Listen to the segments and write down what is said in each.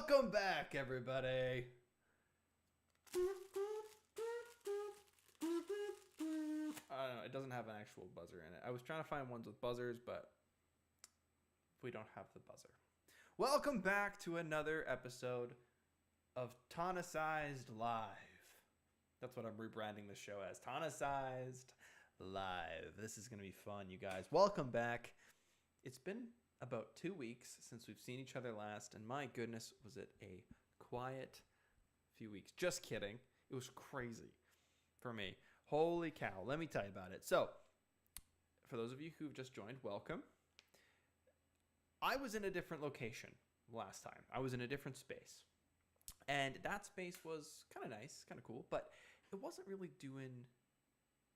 Welcome back, everybody. I don't know, it doesn't have an actual buzzer in it. I was trying to find ones with buzzers, but we don't have the buzzer. Welcome back to another episode of Tonicized Live. That's what I'm rebranding the show as. Tonicized Live. This is going to be fun, you guys. Welcome back. It's been about 2 weeks since we've seen each other last, and my goodness, was it a quiet few weeks. Just kidding. It was crazy for me. Holy cow. Let me tell you about it. So, for those of you who've just joined, welcome. I was in a different location last time. I was in a different space. And that space was kind of nice, kind of cool, but it wasn't really doing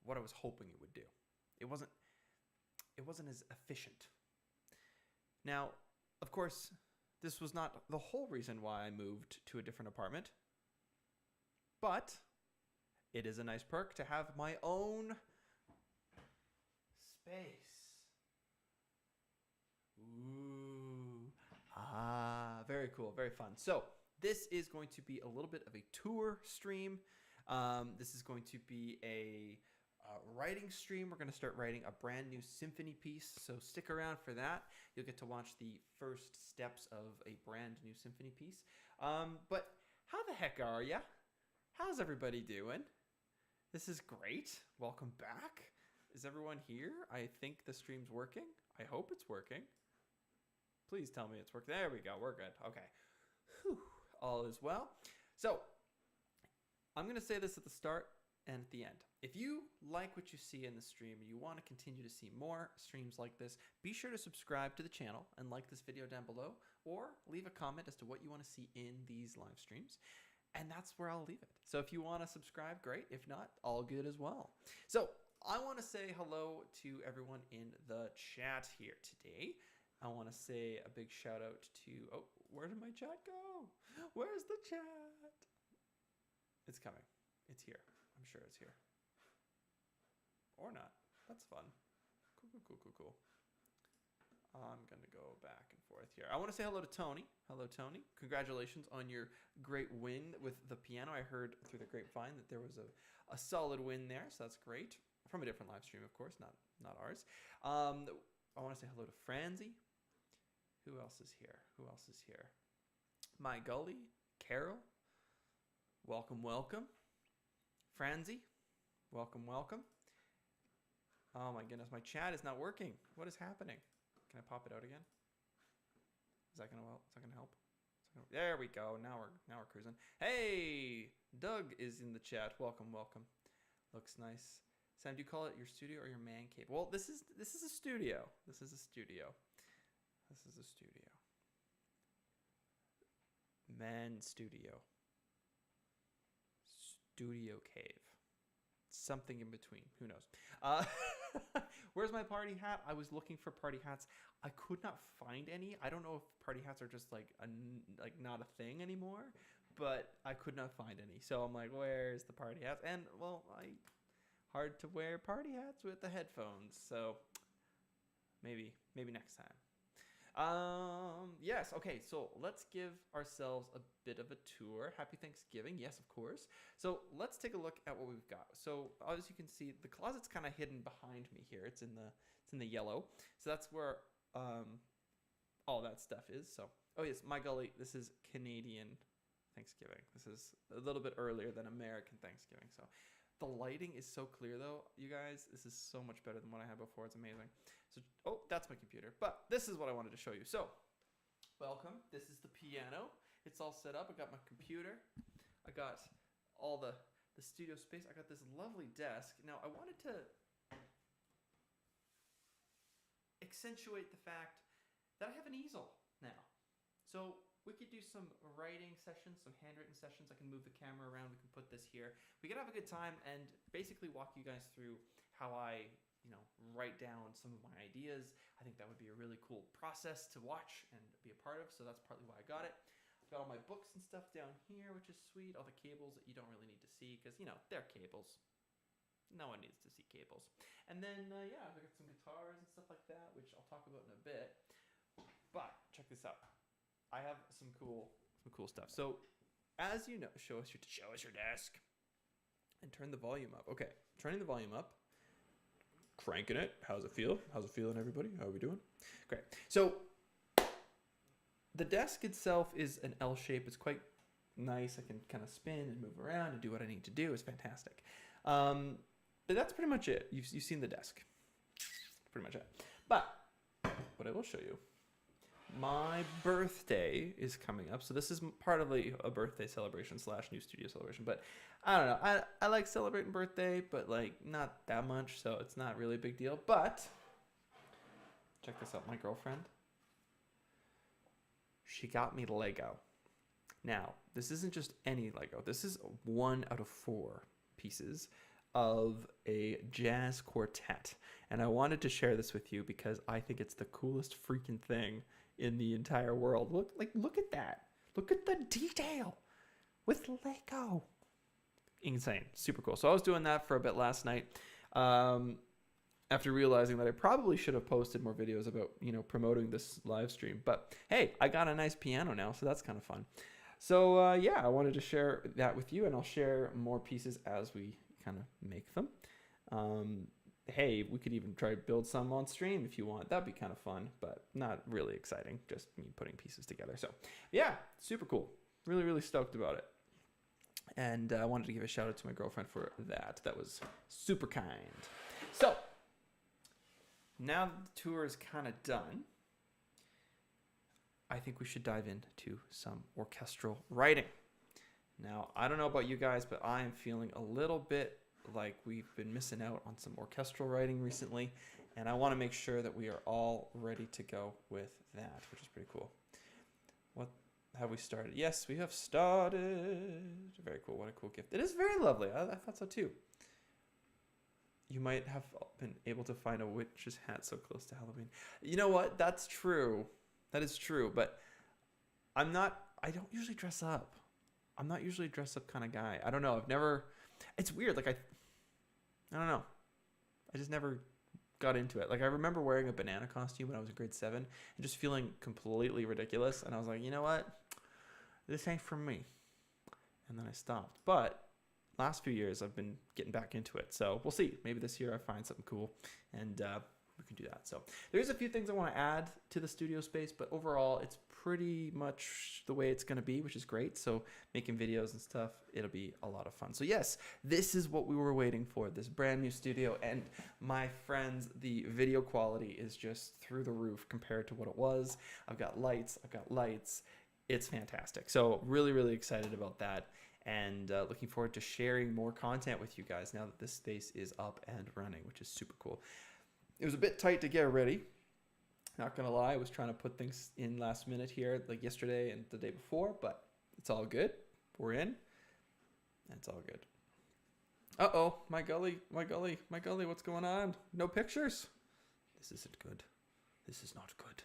what I was hoping it would do. It wasn't as efficient. Now, of course, this was not the whole reason why I moved to a different apartment, but it is a nice perk to have my own space. Ooh. Very cool, very fun. So, this is going to be a little bit of a tour stream. This is going to be a writing stream. We're going to start writing a brand new symphony piece, so stick around for that. You'll get to watch the first steps of a brand new symphony piece. But how the heck are ya? How's everybody doing? This is great. Welcome back. Is everyone here? I think the stream's working. I hope it's working. Please tell me it's working. There we go. We're good. Okay. Whew. All is well. So, I'm going to say this at the start and at the end. If you like what you see in the stream and you want to continue to see more streams like this, be sure to subscribe to the channel and like this video down below, or leave a comment as to what you want to see in these live streams. And that's where I'll leave it. So if you want to subscribe, great. If not, all good as well. So I want to say hello to everyone in the chat here today. I want to say a big shout out to, oh, where did my chat go? Where's the chat? It's coming. It's here. I'm sure it's here. Or not. That's fun. Cool. I'm going to go back and forth here. I want to say hello to Tony. Hello, Tony. Congratulations on your great win with the piano. I heard through the grapevine that there was a solid win there, so that's great. From a different live stream, of course, not ours. I want to say hello to Franzi. Who else is here? My Gully. Carol. Welcome. Franzi. Welcome. Oh my goodness, my chat is not working. What is happening? Can I pop it out again? Is that gonna help? There we go. Now we're cruising. Hey, Doug is in the chat. Welcome. Looks nice. Sam, do you call it your studio or your man cave? Well, this is a studio. This is a studio. Man studio. Studio cave. Something in between. Who knows? Where's my party hat? I was looking for party hats. I could not find any. I don't know if party hats are just like not a thing anymore, but I could not find any. So I'm like, where's the party hats? And well, hard to wear party hats with the headphones. So maybe next time. Yes. Okay. So let's give ourselves a bit of a tour. Happy Thanksgiving. Yes, of course. So let's take a look at what we've got. So as you can see, the closet's kind of hidden behind me here. It's in the yellow. So that's where, all that stuff is. So, oh yes, my Gully, this is Canadian Thanksgiving. This is a little bit earlier than American Thanksgiving. So the lighting is so clear though, you guys. This is so much better than what I had before. It's amazing. So, oh, that's my computer. But this is what I wanted to show you. So, welcome. This is the piano. It's all set up. I got my computer. I got all the studio space. I got this lovely desk. Now, I wanted to accentuate the fact that I have an easel now. So, we could do some writing sessions, some handwritten sessions. I can move the camera around. We can put this here. We can have a good time and basically walk you guys through how I, write down some of my ideas. I think that would be a really cool process to watch and be a part of. So that's partly why I got it. I've got all my books and stuff down here, which is sweet. All the cables that you don't really need to see because, they're cables. No one needs to see cables. And then, yeah, I've got some guitars and stuff like that, which I'll talk about in a bit. But check this out. I have some cool cool stuff. So as you know, show us your desk and turn the volume up. Okay, turning the volume up, cranking it. How's it feel? How's it feeling, everybody? How are we doing? Great. So the desk itself is an L shape. It's quite nice. I can kind of spin and move around and do what I need to do. It's fantastic. But that's pretty much it. You've seen the desk. Pretty much it. But what I will show you, my birthday is coming up. So this is part of a birthday celebration / new studio celebration. But I don't know. I like celebrating birthday, but like not that much. So it's not really a big deal. But check this out. My girlfriend, she got me Lego. Now, this isn't just any Lego. This is 1 out of 4 pieces of a jazz quartet. And I wanted to share this with you because I think it's the coolest freaking thing in the entire world. Look at that. Look at the detail with Lego. Insane. Super cool. So I was doing that for a bit last night. After realizing that I probably should have posted more videos about, promoting this live stream. But hey, I got a nice piano now, so that's kind of fun. So yeah, I wanted to share that with you, and I'll share more pieces as we kind of make them. Hey, we could even try to build some on stream if you want. That'd be kind of fun, but not really exciting. Just me putting pieces together. So yeah, super cool. Really, really stoked about it. And I wanted to give a shout out to my girlfriend for that. That was super kind. So now that the tour is kind of done, I think we should dive into some orchestral writing. Now, I don't know about you guys, but I am feeling a little bit like we've been missing out on some orchestral writing recently, and I want to make sure that we are all ready to go with that, which is pretty cool. What have we started? Yes, we have started. Very cool. What a cool gift. It is very lovely. I thought so too. You might have been able to find a witch's hat so close to Halloween. You know what? That's true. That is true, but I don't usually dress up. I'm not usually a dress up kind of guy. I don't know. It's weird. Like I don't know. I just never got into it. Like I remember wearing a banana costume when I was in grade 7 and just feeling completely ridiculous. And I was like, you know what? This ain't for me. And then I stopped. But last few years I've been getting back into it. So we'll see. Maybe this year I find something cool and we can do that. So there's a few things I want to add to the studio space, but overall it's pretty much the way it's going to be, which is great. So making videos and stuff, it'll be a lot of fun. So yes, this is what we were waiting for, this brand new studio. And my friends, the video quality is just through the roof compared to what it was. I've got lights. It's fantastic. So really, really excited about that. And looking forward to sharing more content with you guys now that this space is up and running, which is super cool. It was a bit tight to get ready. Not going to lie, I was trying to put things in last minute here, like yesterday and the day before, but it's all good. We're in. It's all good. Uh-oh, my gully, what's going on? No pictures? This isn't good. This is not good.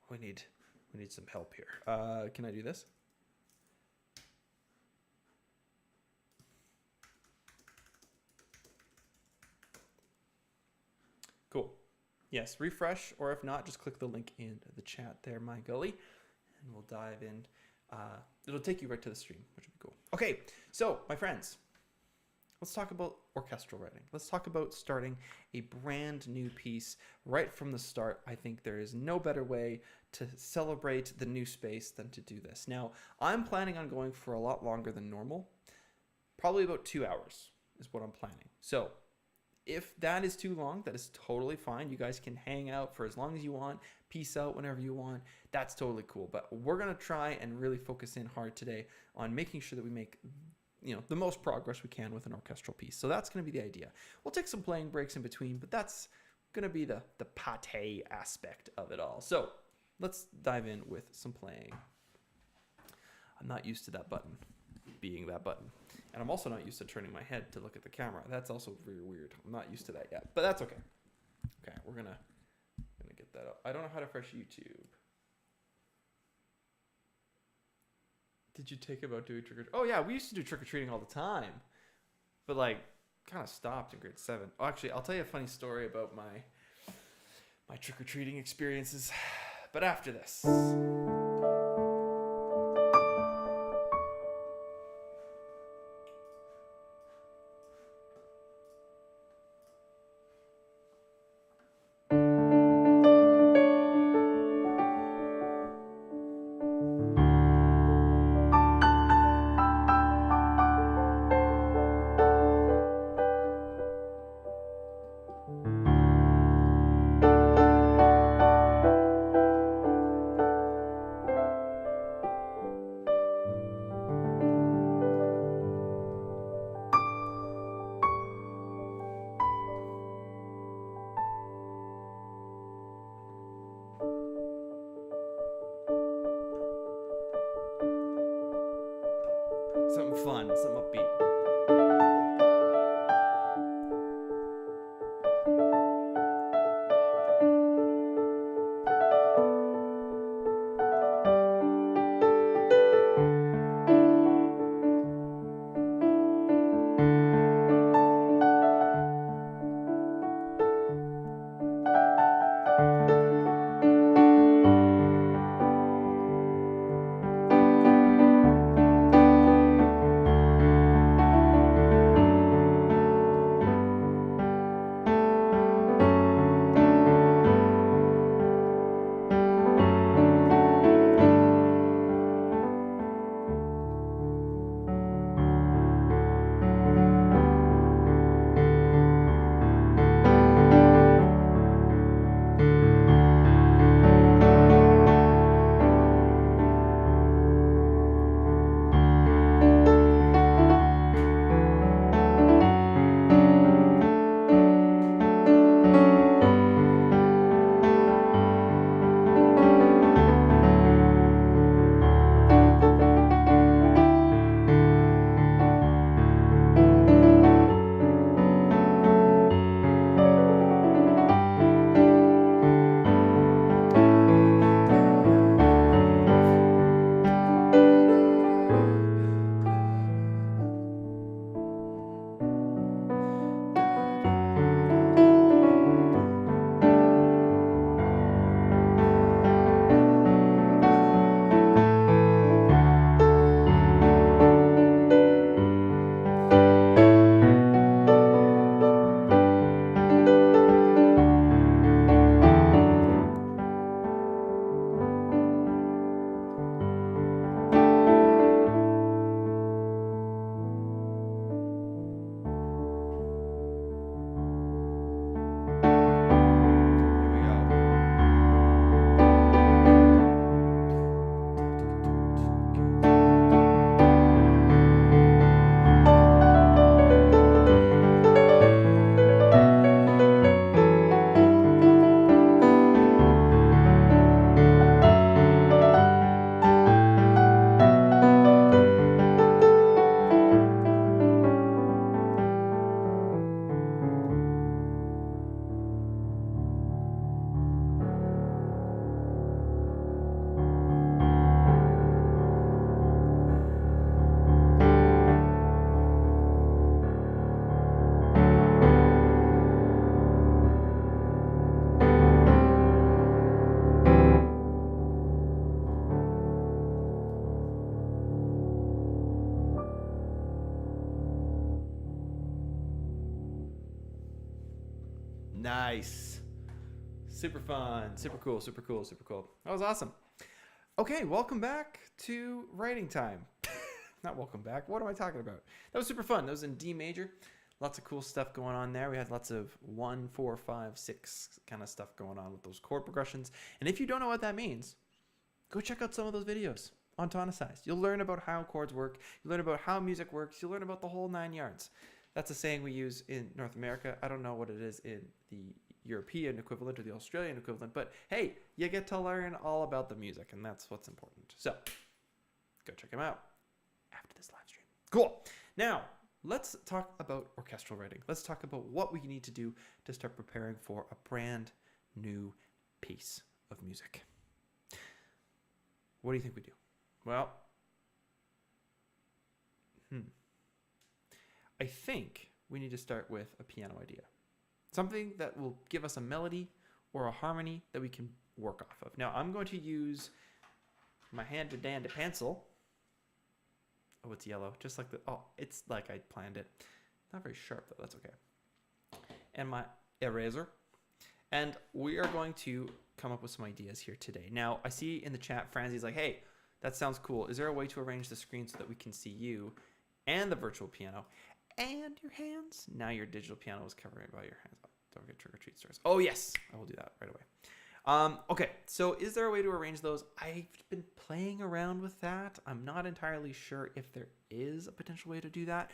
We need some help here. Can I do this? Cool. Yes, refresh, or if not, just click the link in the chat there, my gully, and we'll dive in. It'll take you right to the stream, which would be cool. Okay, so my friends, let's talk about orchestral writing. Let's talk about starting a brand new piece right from the start. I think there is no better way to celebrate the new space than to do this. Now, I'm planning on going for a lot longer than normal. Probably about 2 hours is what I'm planning. So if that is too long, that is totally fine. You guys can hang out for as long as you want, peace out whenever you want. That's totally cool. But we're going to try and really focus in hard today on making sure that we make the most progress we can with an orchestral piece. So that's going to be the idea. We'll take some playing breaks in between, but that's going to be the pate aspect of it all. So let's dive in with some playing. I'm not used to that button being that button. And I'm also not used to turning my head to look at the camera. That's also very weird. I'm not used to that yet, but that's okay. Okay, we're gonna get that up. I don't know how to refresh YouTube. Did you take about doing trick or treat? Oh yeah, we used to do trick or treating all the time, but like kind of stopped in grade 7. Oh, actually, I'll tell you a funny story about my trick or treating experiences, but after this. Something upbeat. Here we go. Nice. Super fun. Super cool. Super cool. Super cool. That was awesome. Okay, welcome back to writing time. Not welcome back. What am I talking about? That was super fun. That was in D major. Lots of cool stuff going on there. We had lots of 1, 4, 5, 6 kind of stuff going on with those chord progressions. And if you don't know what that means, go check out some of those videos on Tonicized. You'll learn about how chords work. You'll learn about how music works. You'll learn about the whole 9 yards. That's a saying we use in North America. I don't know what it is in the European equivalent or the Australian equivalent, but hey, you get to learn all about the music, and that's what's important. So go check them out after this live stream. Cool. Now, let's talk about orchestral writing. Let's talk about what we need to do to start preparing for a brand new piece of music. What do you think we do? Well, I think we need to start with a piano idea. Something that will give us a melody or a harmony that we can work off of. Now, I'm going to use my handy-dandy pencil. Oh, it's yellow, just like the, oh, it's like I planned it. Not very sharp though, that's okay. And my eraser. And we are going to come up with some ideas here today. Now, I see in the chat, Franzi's like, hey, that sounds cool. Is there a way to arrange the screen so that we can see you and the virtual piano and your hands? Now your digital piano is covering by your hands. Don't forget trick-or-treat stars. Oh, yes, I will do that right away. Okay, so is there a way to arrange those? I've been playing around with that. I'm not entirely sure if there is a potential way to do that.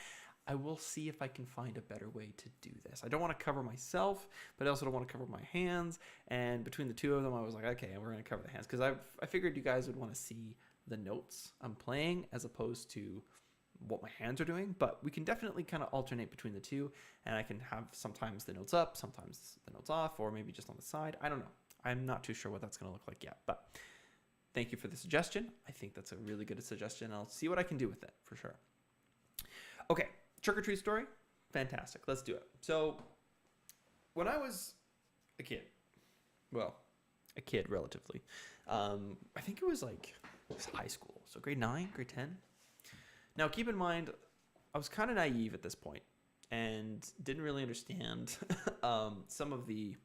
I will see if I can find a better way to do this. I don't want to cover myself, but I also don't want to cover my hands. And between the two of them, I was like, okay, we're going to cover the hands. Because I figured you guys would want to see the notes I'm playing as opposed to what my hands are doing, but we can definitely kind of alternate between the two, and I can have sometimes the notes up, sometimes the notes off, or maybe just on the side. I don't know. I'm not too sure what that's going to look like yet, but thank you for the suggestion. I think that's a really good suggestion. I'll see what I can do with it for sure. Okay, trick or treat story. Fantastic. Let's do it. So when I was a kid, well, a kid relatively, I think it was like high school. So grade 9, grade 10. Now keep in mind, I was kind of naive at this point and didn't really understand some of the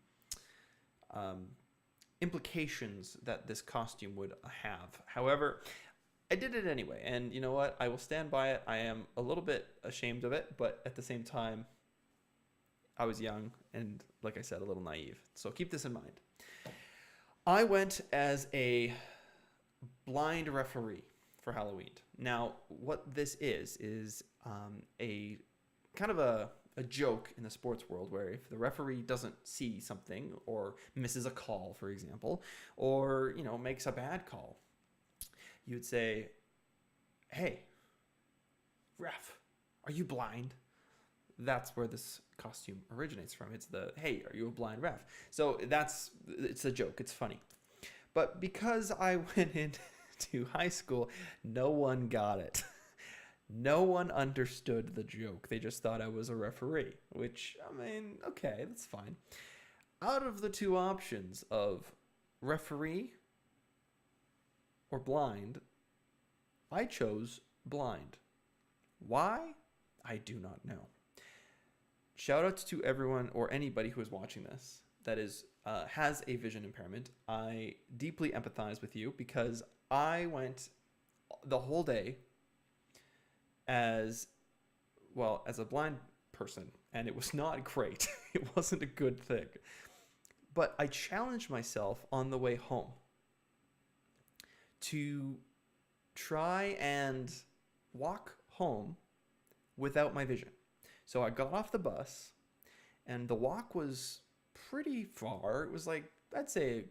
implications that this costume would have. However, I did it anyway, and you know what? I will stand by it. I am a little bit ashamed of it, but at the same time, I was young and, like I said, a little naive. So keep this in mind. I went as a blind referee for Halloween. Now, what this is a kind of a joke in the sports world where if the referee doesn't see something or misses a call, for example, or, you know, makes a bad call, you would say, "Hey, ref, are you blind?" That's where this costume originates from. It's the, "Hey, are you a blind ref?" So it's a joke. It's funny. But because I went into high school, no one got it. No one understood the joke. They just thought I was a referee, which, I mean, okay, that's fine. Out of the two options of referee or blind, I chose blind. Why? I do not know. Shout out to everyone or anybody who is watching this that has a vision impairment. I deeply empathize with you because I went the whole day as a blind person, and it was not great. It wasn't a good thing. But I challenged myself on the way home to try and walk home without my vision. So I got off the bus, and the walk was pretty far. It was like, I'd say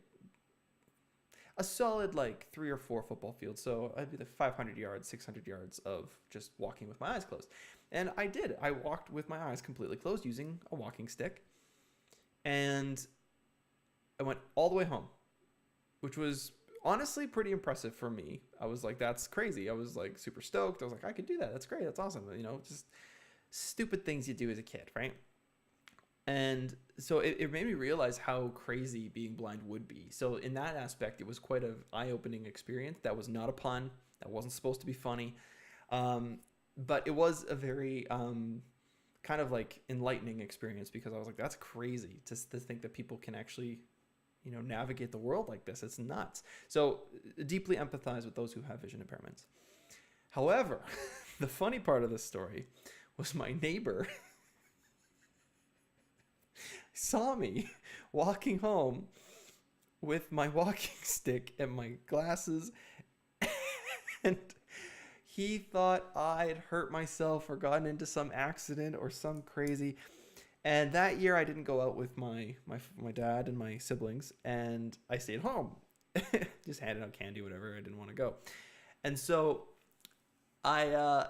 a solid like 3 or 4 football fields. So I'd be like 500 yards, 600 yards of just walking with my eyes closed. And I did. I walked with my eyes completely closed using a walking stick. And I went all the way home, which was honestly pretty impressive for me. I was like, that's crazy. I was like super stoked. I was like, I could do that. That's great. That's awesome. You know, just stupid things you do as a kid, right? And so it made me realize how crazy being blind would be. So in that aspect, it was quite an eye-opening experience. That was not a pun. That wasn't supposed to be funny. But it was a very kind of like enlightening experience because I was like, that's crazy to think that people can actually, you know, navigate the world like this. It's nuts. So deeply empathize with those who have vision impairments. However, the funny part of this story was my neighbor saw me walking home with my walking stick and my glasses, and he thought I'd hurt myself or gotten into some accident or some crazy. And that year I didn't go out with my dad and my siblings, and I stayed home. Just handed out candy, whatever. I didn't want to go. And so my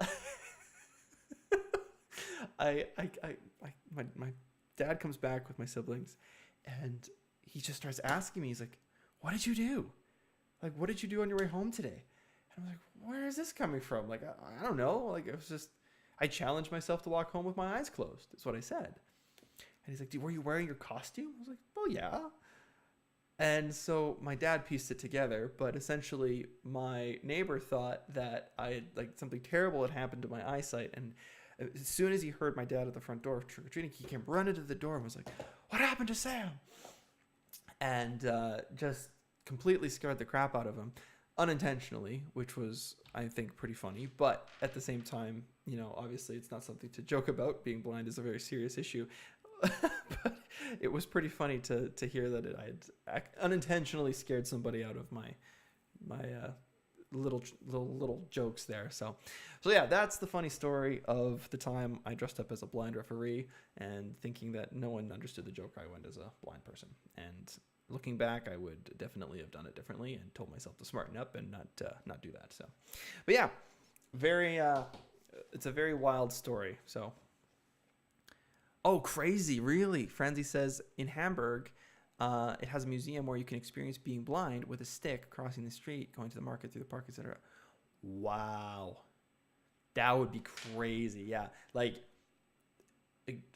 dad comes back with my siblings, and he just starts asking me, he's like, "What did you do? Like, what did you do on your way home today?" And I'm like, where is this coming from? Like, I don't know. Like, it was just, I challenged myself to walk home with my eyes closed. That's what I said. And he's like, were you wearing your costume? I was like, well, yeah. And so my dad pieced it together, but essentially my neighbor thought that something terrible had happened to my eyesight. And as soon as he heard my dad at the front door trick-or-treating, he came running to the door and was like, "What happened to Sam?" And just completely scared the crap out of him, unintentionally, which was, I think, pretty funny. But at the same time, you know, obviously it's not something to joke about. Being blind is a very serious issue. But it was pretty funny to hear that I had unintentionally scared somebody out of my little jokes there. So yeah, that's the funny story of the time I dressed up as a blind referee and thinking that no one understood the joke. I went as a blind person, and looking back, I would definitely have done it differently and told myself to smarten up and not do that. So, but yeah, very It's a very wild story. So, oh, crazy! Really? Franzi says in Hamburg, it has a museum where you can experience being blind with a stick, crossing the street, going to the market, through the park, etc. Wow, that would be crazy. Yeah, like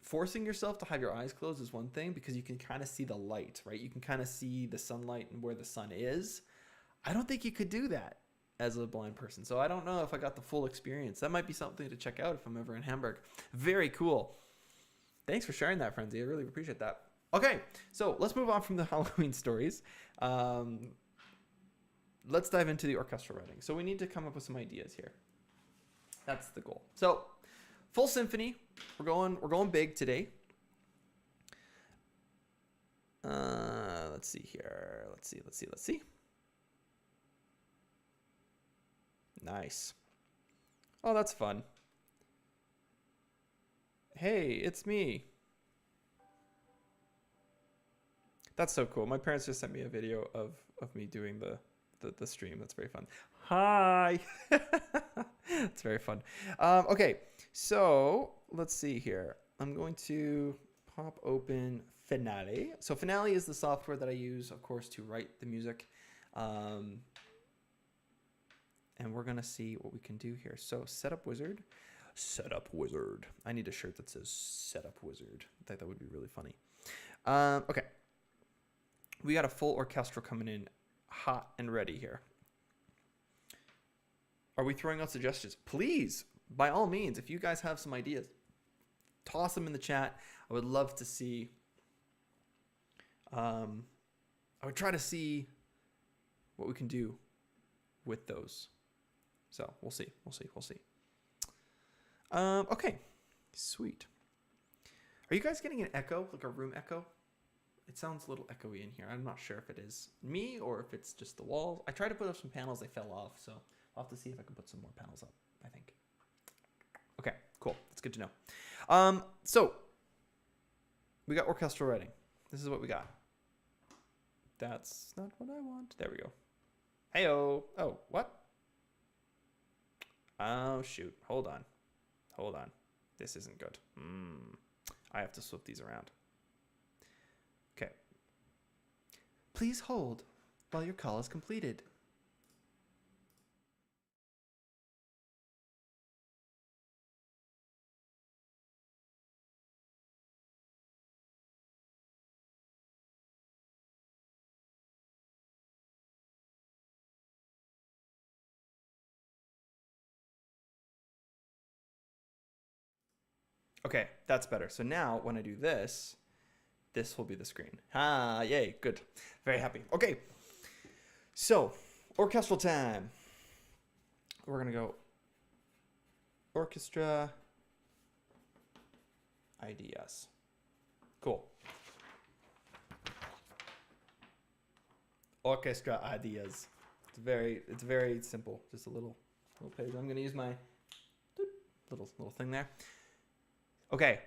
forcing yourself to have your eyes closed is one thing because you can kind of see the light, right? You can kind of see the sunlight and where the sun is. I don't think you could do that as a blind person. So I don't know if I got the full experience. That might be something to check out if I'm ever in Hamburg. Very cool. Thanks for sharing that, Frenzy. I really appreciate that. Okay, so let's move on from the Halloween stories. Let's dive into the orchestral writing. So we need to come up with some ideas here. That's the goal. So full symphony. We're going big today. Let's see here. Let's see. Nice. Oh, that's fun. Hey, it's me. That's so cool. My parents just sent me a video of me doing the stream. That's very fun. Hi. It's very fun. Okay, so let's see here. I'm going to pop open Finale. So Finale is the software that I use, of course, to write the music. And we're going to see what we can do here. So Setup Wizard. Setup Wizard. I need a shirt that says Setup Wizard. I think that would be really funny. Okay. We got a full orchestra coming in hot and ready here. Are we throwing out suggestions? Please, by all means, if you guys have some ideas, toss them in the chat. I would love to see. I would try to see what we can do with those. So we'll see. Okay, sweet. Are you guys getting an echo, like a room echo? It sounds a little echoey in here. I'm not sure if it is me or if it's just the walls. I tried to put up some panels, they fell off, so I'll have to see if I can put some more panels up, I think. Okay, cool. That's good to know. So we got orchestral writing. This is what we got. That's not what I want. There we go. Heyo. Oh, what? Oh, shoot. Hold on. This isn't good. I have to flip these around. Okay. Please hold while your call is completed. Okay, that's better. So now when I do this, this will be the screen. Ah, yay, good. Very happy. Okay, so orchestral time. We're gonna go orchestra ideas. Cool. Orchestra ideas. It's very simple. Just a little page. I'm gonna use my little thing there. Okay.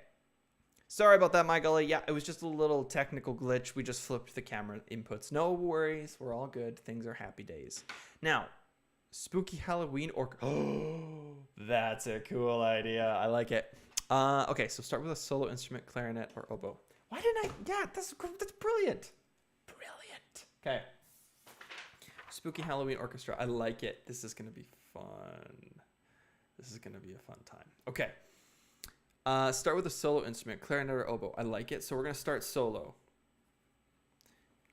Sorry about that, my gully. Yeah, it was just a little technical glitch. We just flipped the camera inputs. No worries. We're all good. Things are happy days. Now, spooky Halloween oh, that's a cool idea. I like it. Okay, so start with a solo instrument, clarinet, or oboe. Why didn't I? Yeah, that's brilliant. Brilliant. Okay. Spooky Halloween orchestra. I like it. This is going to be fun. This is going to be a fun time. Okay. Start with a solo instrument, clarinet or oboe. I like it. So we're going to start solo.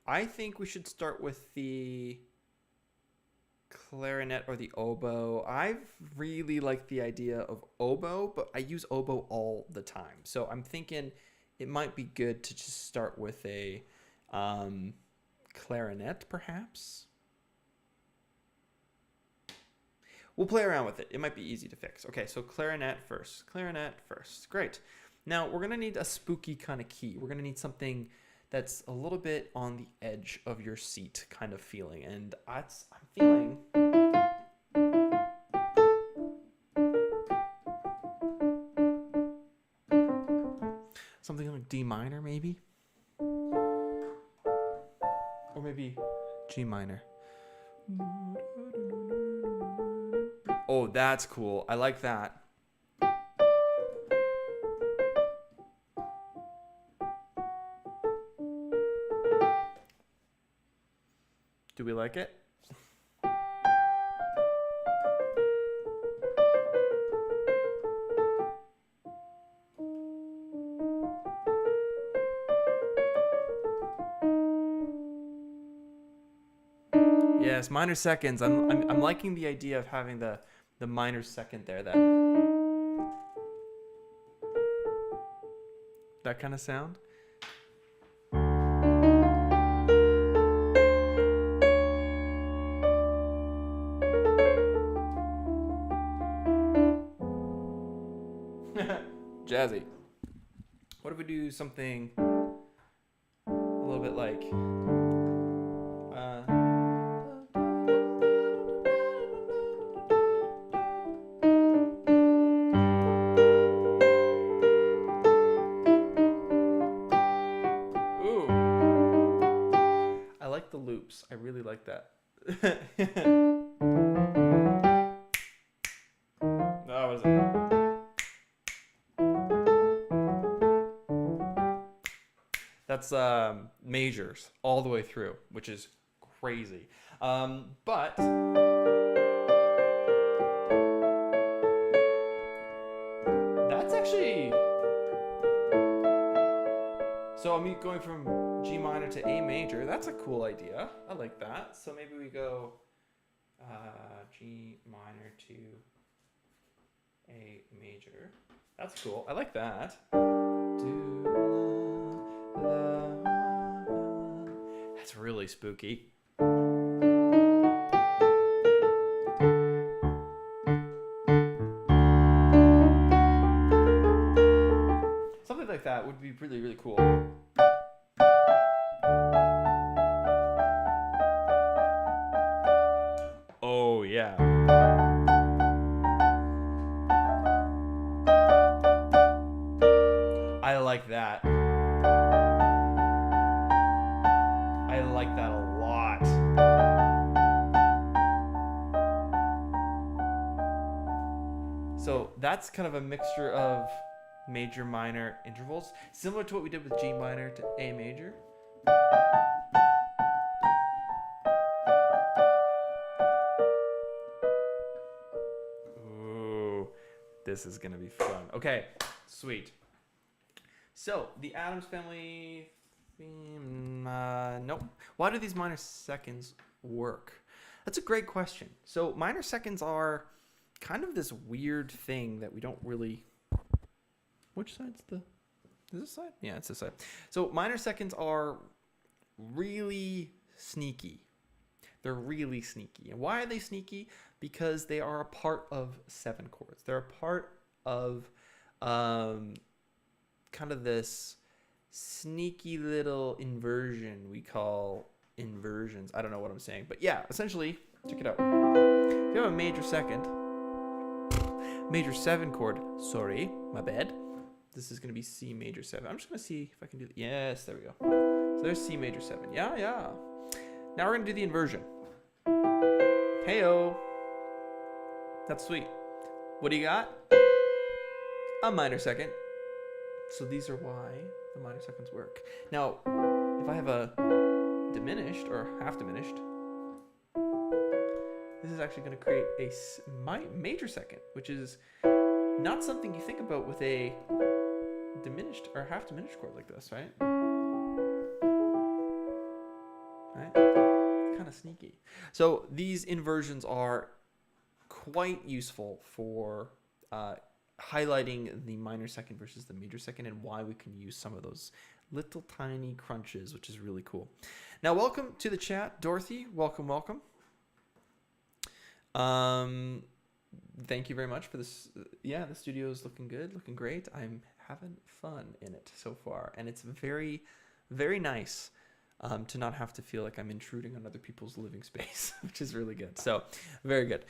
I think we should start with the clarinet or the oboe. I really like the idea of oboe, but I use oboe all the time. So I'm thinking it might be good to just start with a clarinet, perhaps. We'll play around with it. It might be easy to fix. Okay, so clarinet first. Clarinet first. Great. Now, we're going to need a spooky kind of key. We're going to need something that's a little bit on the edge of your seat kind of feeling. And I'm feeling... something like D minor, maybe? Or maybe G minor. Oh, that's cool. I like that. Do we like it? Yes, minor seconds. I'm liking the idea of having the minor second there. That kind of sound. Jazzy. What if we do something a little bit like ooh. I like the loops. I really like that. That was it. That's majors all the way through, which is crazy. But that's actually... So I'm going from G minor to A major. That's a cool idea. I like that. So maybe we go G minor to A major. That's cool. I like that. That's really spooky. Something like that would be really, really cool. Oh, yeah. I like that. I like that a lot. So that's kind of a mixture of major minor intervals, similar to what we did with G minor to A major. Ooh, this is gonna be fun. Okay, sweet. So the Addams Family theme, nope. Why do these minor seconds work? That's a great question. So minor seconds are kind of this weird thing that we don't really... Which side's the... Is this side? Yeah, it's this side. So minor seconds are really sneaky. They're really sneaky. And why are they sneaky? Because they are a part of 7 chords. They're a part of kind of this sneaky little inversion we call inversions. I don't know what I'm saying. But yeah, essentially, check it out. If you have a major second, major 7 chord, sorry, my bad. This is going to be C major 7. I'm just going to see if I can do that. Yes, there we go. So there's C major 7. Yeah, yeah. Now we're going to do the inversion. Heyo. That's sweet. What do you got? A minor second. So these are why the minor seconds work. Now, if I have a diminished or half diminished, this is actually going to create a major second, which is not something you think about with a diminished or half diminished chord like this, right? Right? It's kind of sneaky. So these inversions are quite useful for highlighting the minor second versus the major second and why we can use some of those little tiny crunches, which is really cool. Now, welcome to the chat, Dorothy. Welcome, welcome. Thank you very much for this. Yeah, the studio is looking good, looking great. I'm having fun in it so far, and it's very, very nice to not have to feel like I'm intruding on other people's living space, which is really good. So, very good.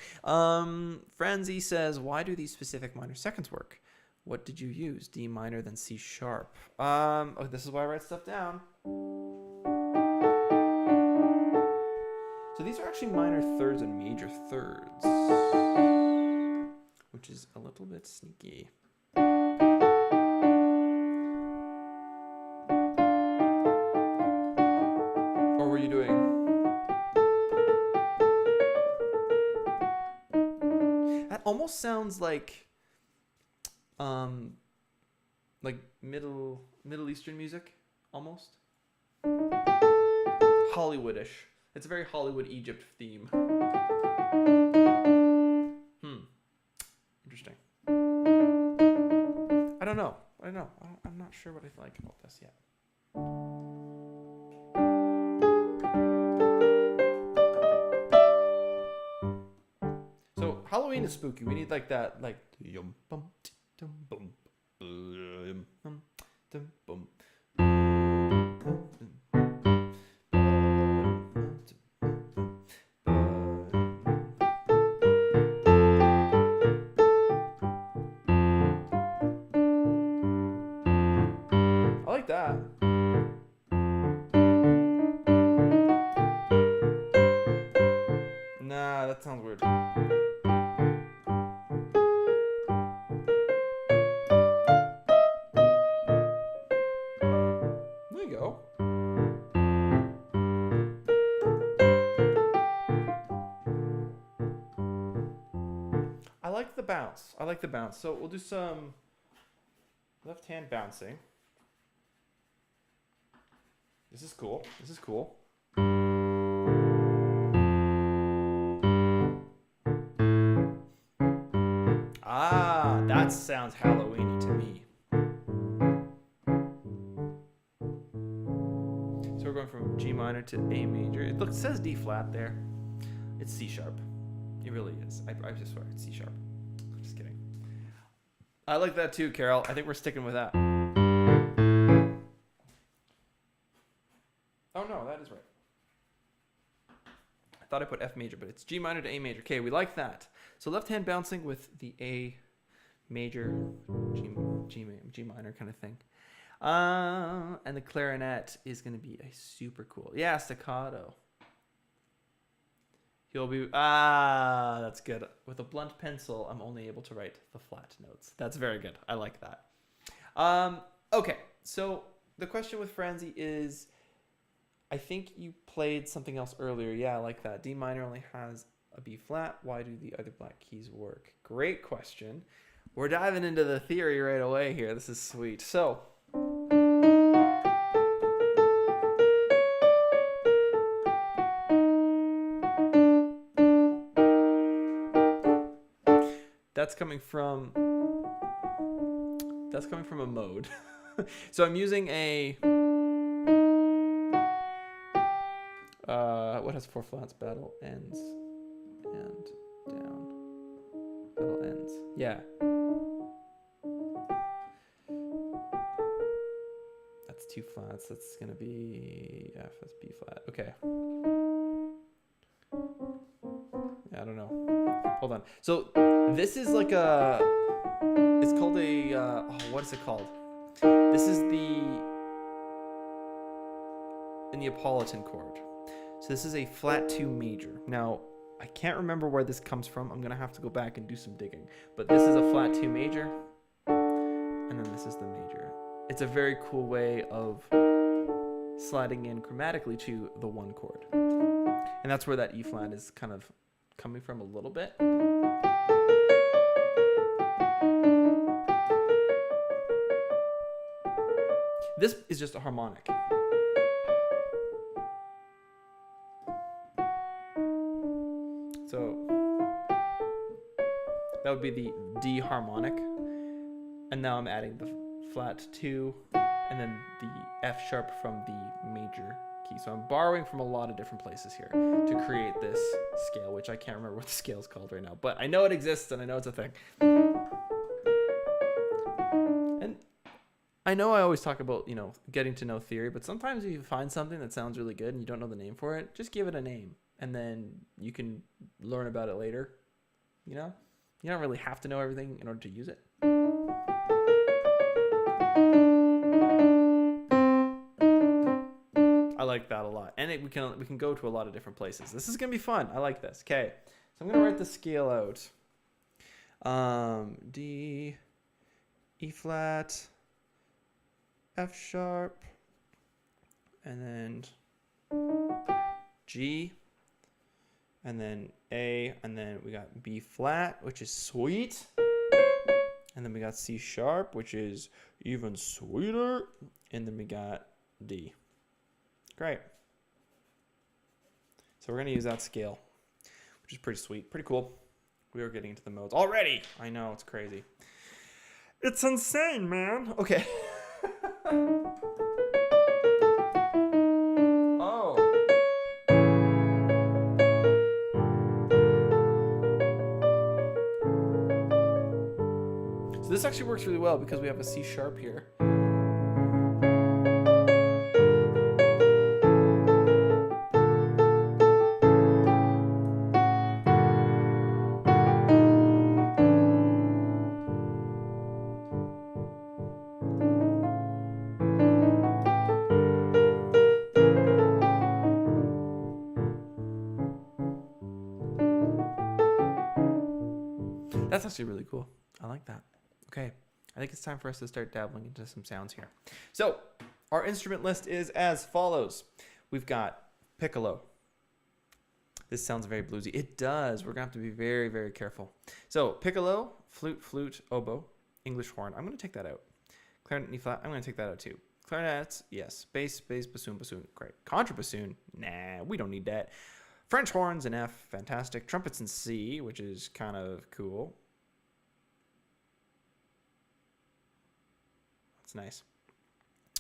Franzi says, why do these specific minor seconds work? What did you use? D minor, then C sharp. Oh, this is why I write stuff down. So these are actually minor thirds and major thirds, which is a little bit sneaky. Or were you doing? almost sounds like Middle Eastern music, almost Hollywoodish. It's a very Hollywood Egypt theme. Interesting. I don't know. I'm not sure what I like about this yet. So Halloween is spooky. We need like that, like yum bum dum bum dum bum. I like that. Nah, that sounds weird. There you go. I like the bounce. So we'll do some left hand bouncing. This is cool. Ah, that sounds Halloweeny to me. So we're going from G minor to A major. It says D flat there. It's C sharp. It really is. I just swear it's C sharp. I'm just kidding. I like that too, Carol. I think we're sticking with that. Oh no, that is right. I thought I put F major, but it's G minor to A major. Okay, we like that. So left hand bouncing with the A major, G minor kind of thing. And the clarinet is going to be a super cool. Yeah, staccato. He'll be, that's good. With a blunt pencil, I'm only able to write the flat notes. That's very good. I like that. Okay, so the question with Franzi is, I think you played something else earlier. Yeah, I like that. D minor only has a B flat. Why do the other black keys work? Great question. We're diving into the theory right away here. This is sweet. So, that's coming from a mode. So I'm using a what has 4 flats? Battle ends and down. Battle ends. Yeah. That's 2 flats. That's gonna be F. That's B flat. Okay. Yeah, I don't know. Hold on. So this is like a. It's called a. What is it called? This is the Neapolitan chord. So this is a flat 2 major. Now, I can't remember where this comes from. I'm going to have to go back and do some digging. But this is a flat 2 major. And then this is the major. It's a very cool way of sliding in chromatically to the 1 chord. And that's where that E flat is kind of coming from a little bit. This is just a harmonic. So that would be the D harmonic. And now I'm adding the flat 2 and then the F sharp from the major key. So I'm borrowing from a lot of different places here to create this scale, which I can't remember what the scale is called right now, but I know it exists and I know it's a thing. And I know I always talk about, getting to know theory, but sometimes if you find something that sounds really good and you don't know the name for it, just give it a name. And then you can learn about it later. You don't really have to know everything in order to use it. I like that a lot. And we can go to a lot of different places. This is going to be fun. I like this. Okay. So I'm going to write the scale out. D, E flat, F sharp, and then G, and then A, and then we got B flat, which is sweet. And then we got C sharp, which is even sweeter. And then we got D. Great. So we're going to use that scale, which is pretty sweet. Pretty cool. We are getting into the modes already. I know, it's crazy. It's insane, man. Okay. Oh. So this actually works really well because we have a C sharp here. That's actually really cool. I like that. Okay, I think it's time for us to start dabbling into some sounds here. So our instrument list is as follows. We've got piccolo. This sounds very bluesy. It does. We're going to have to be very, very careful. So piccolo, flute, oboe, English horn. I'm going to take that out. Clarinet, E flat. I'm going to take that out too. Clarinets, yes. Bass, bassoon. Great. Contrabassoon, nah, we don't need that. French horns in F, fantastic. Trumpets in C, which is kind of cool. That's nice.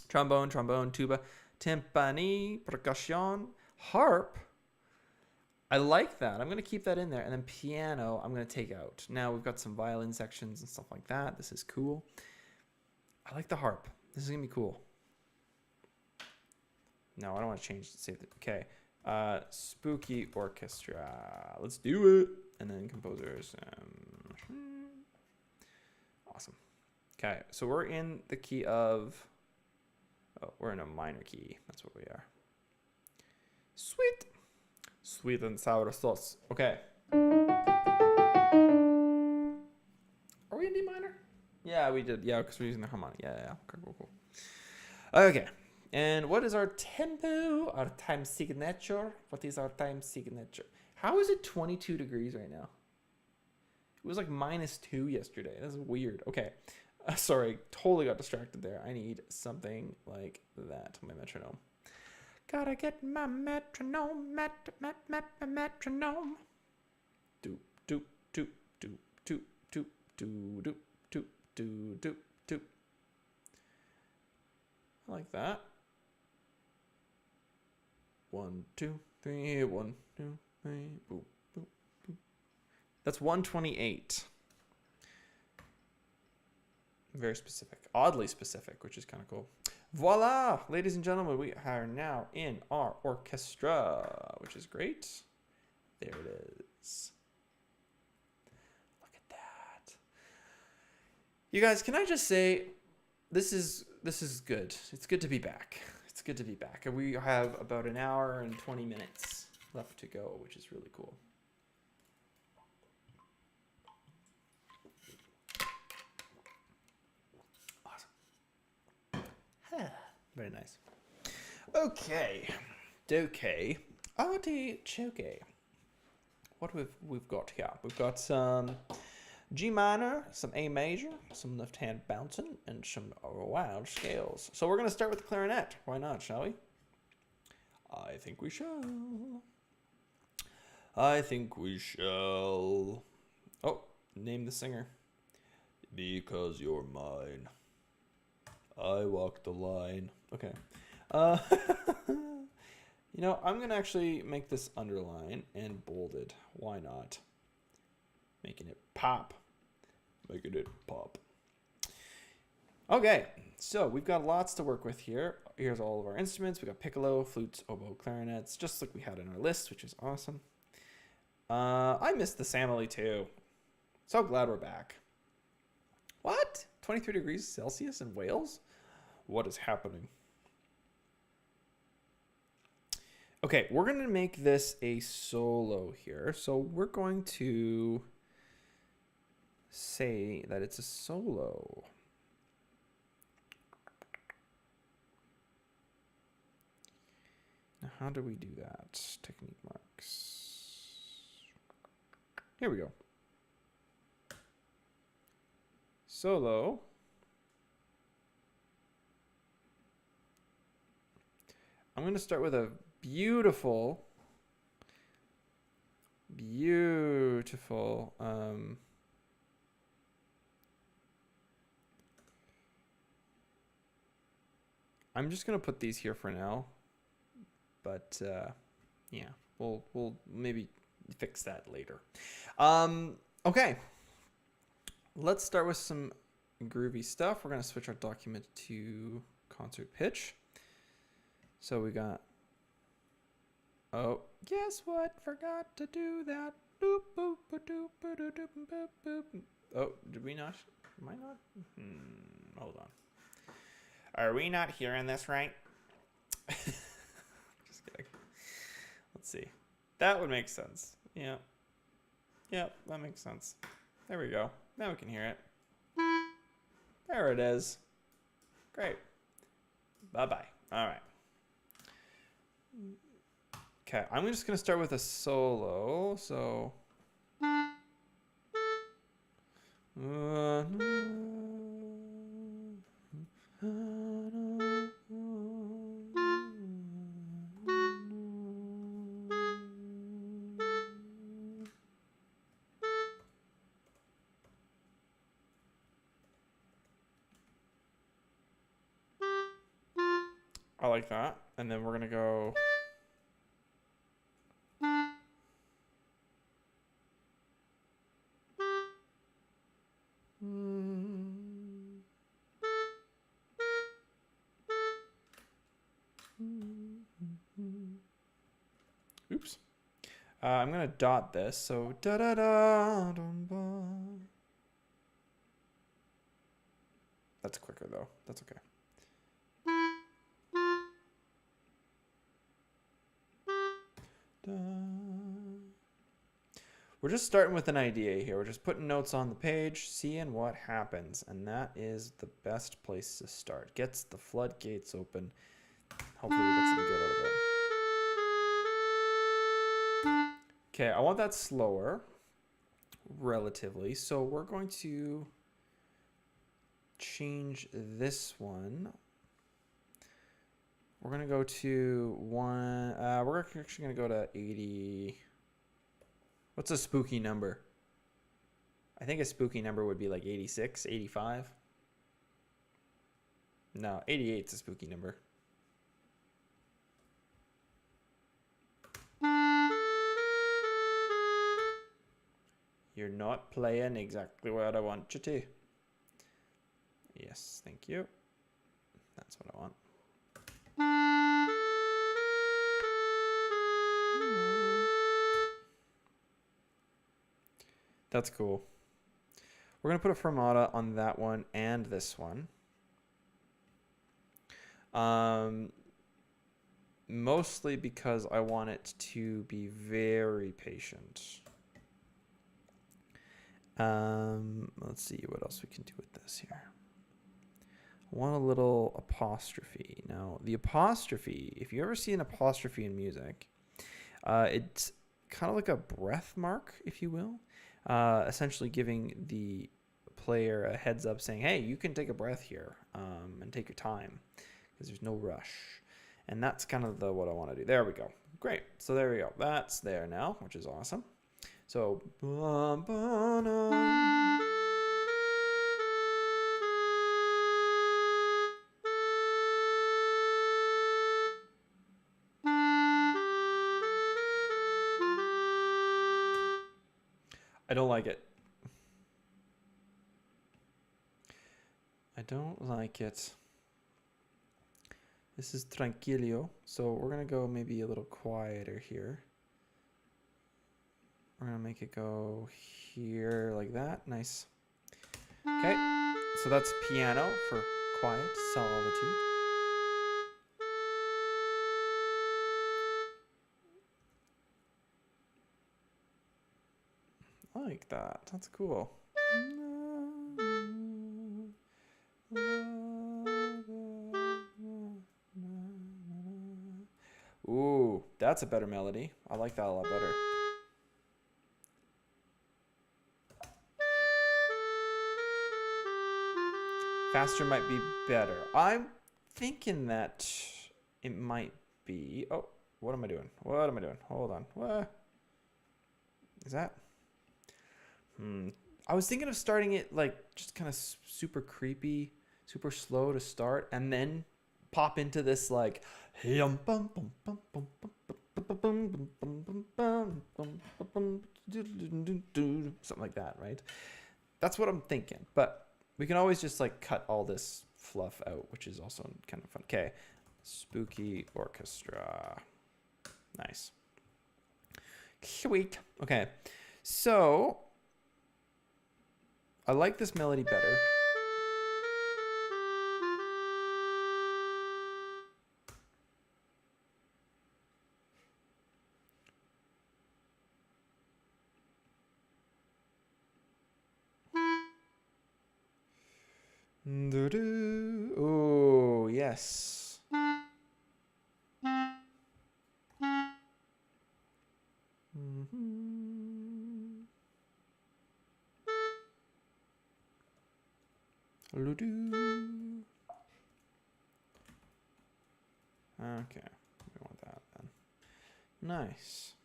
Trombone, tuba, timpani, percussion, harp. I like that. I'm going to keep that in there. And then piano, I'm going to take out. Now we've got some violin sections and stuff like that. This is cool. I like the harp. This is going to be cool. No, I don't want to change. Okay. Spooky orchestra. Let's do it. And then composers. Awesome. Okay, so we're in the key of... Oh, we're in a minor key. That's what we are. Sweet. Sweet and sour sauce. Okay. Are we in D minor? Yeah, we did. Yeah, because we're using the harmonic. Yeah. Cool. Okay. And what is our tempo? Our time signature? What is our time signature? How is it 22 degrees right now? It was like -2 yesterday. That's weird. Okay. Sorry, totally got distracted there. I need something like that. My metronome. Gotta get my metronome. Metronome. Doop, doop, doop, doop, doop, doop, doop, doop, doop, doop, doop. I like that. 1, 2, 3, 1, 2, 3, boop, boop, boop. That's 128. Very specific, oddly specific, which is kind of cool. Voila, ladies and gentlemen, we are now in our orchestra, which is great. There it is. Look at that. You guys, can I just say, this is good. It's good to be back. It's good to be back. And we have about an hour and 20 minutes left to go, which is really cool. Very nice. Okay. Artichoke. What we've got here? We've got some G minor, some A major, some left hand bouncing, and some wild scales. So we're gonna start with the clarinet. Why not, shall we? I think we shall. Oh, name the singer. Because you're mine. I walk the line. Okay. You know, I'm going to actually make this underline and bolded. Why not? Making it pop. Making it pop. Okay, so we've got lots to work with here. Here's all of our instruments. We've got piccolo, flutes, oboe, clarinets, just like we had in our list, which is awesome. I missed the sammy too. So glad we're back. What? 23 degrees Celsius in Wales? What is happening? Okay, we're going to make this a solo here. So we're going to say that it's a solo. Now, how do we do that? Technique marks. Here we go. Solo. I'm going to start with a beautiful, I'm just going to put these here for now, but yeah, we'll maybe fix that later. Okay, let's start with some groovy stuff. We're going to switch our document to concert pitch. So we got, oh, guess what? Forgot to do that. Boop, boop, doop, boop, doop, boop, boop. Oh, did we not? Am I not? Hold on. Are we not hearing this right? Just kidding. Let's see. That would make sense. Yeah. Yeah, that makes sense. There we go. Now we can hear it. There it is. Great. Bye-bye. All right. Okay, I'm just going to start with a solo. So... I like that. And then we're going to go... Oops. I'm going to dot this. So da da da dum ba. That's quicker though. That's okay. Da. We're just starting with an idea here. We're just putting notes on the page, seeing what happens. And that is the best place to start. Gets the floodgates open. Hopefully we get some good out of it. Okay, I want that slower, relatively. So we're going to change this one. We're going to go to one. We're actually going to go to 80. What's a spooky number? I think a spooky number would be like 86, 85. No, 88 is a spooky number. You're not playing exactly what I want you to. Yes, thank you. That's what I want. That's cool. We're going to put a fermata on that one and this one. Mostly because I want it to be very patient. Let's see what else we can do with this here. I want a little apostrophe. Now, the apostrophe, if you ever see an apostrophe in music, it's kind of like a breath mark, if you will. Essentially giving the player a heads up saying, hey, you can take a breath here and take your time because there's no rush. And that's kind of what I want to do. There we go. Great. So there we go. That's there now, which is awesome. So, I don't like it. I don't like it. This is tranquillo. So we're going to go maybe a little quieter here. We're going to make it go here like that. Nice. Okay. So that's piano for quiet, solitude. I like that. That's cool. Ooh, that's a better melody. I like that a lot better. faster might be better. I'm thinking that it might be. Oh, what am I doing? What am I doing? Hold on. What is that? I was thinking of starting it like just kind of super creepy, super slow to start, and then pop into this like something like that, right? That's what I'm thinking. But we can always just like cut all this fluff out, which is also kind of fun. Okay, spooky orchestra. Nice. Sweet. Okay, so I like this melody better. Oh, yes. Okay, we want that then. Nice.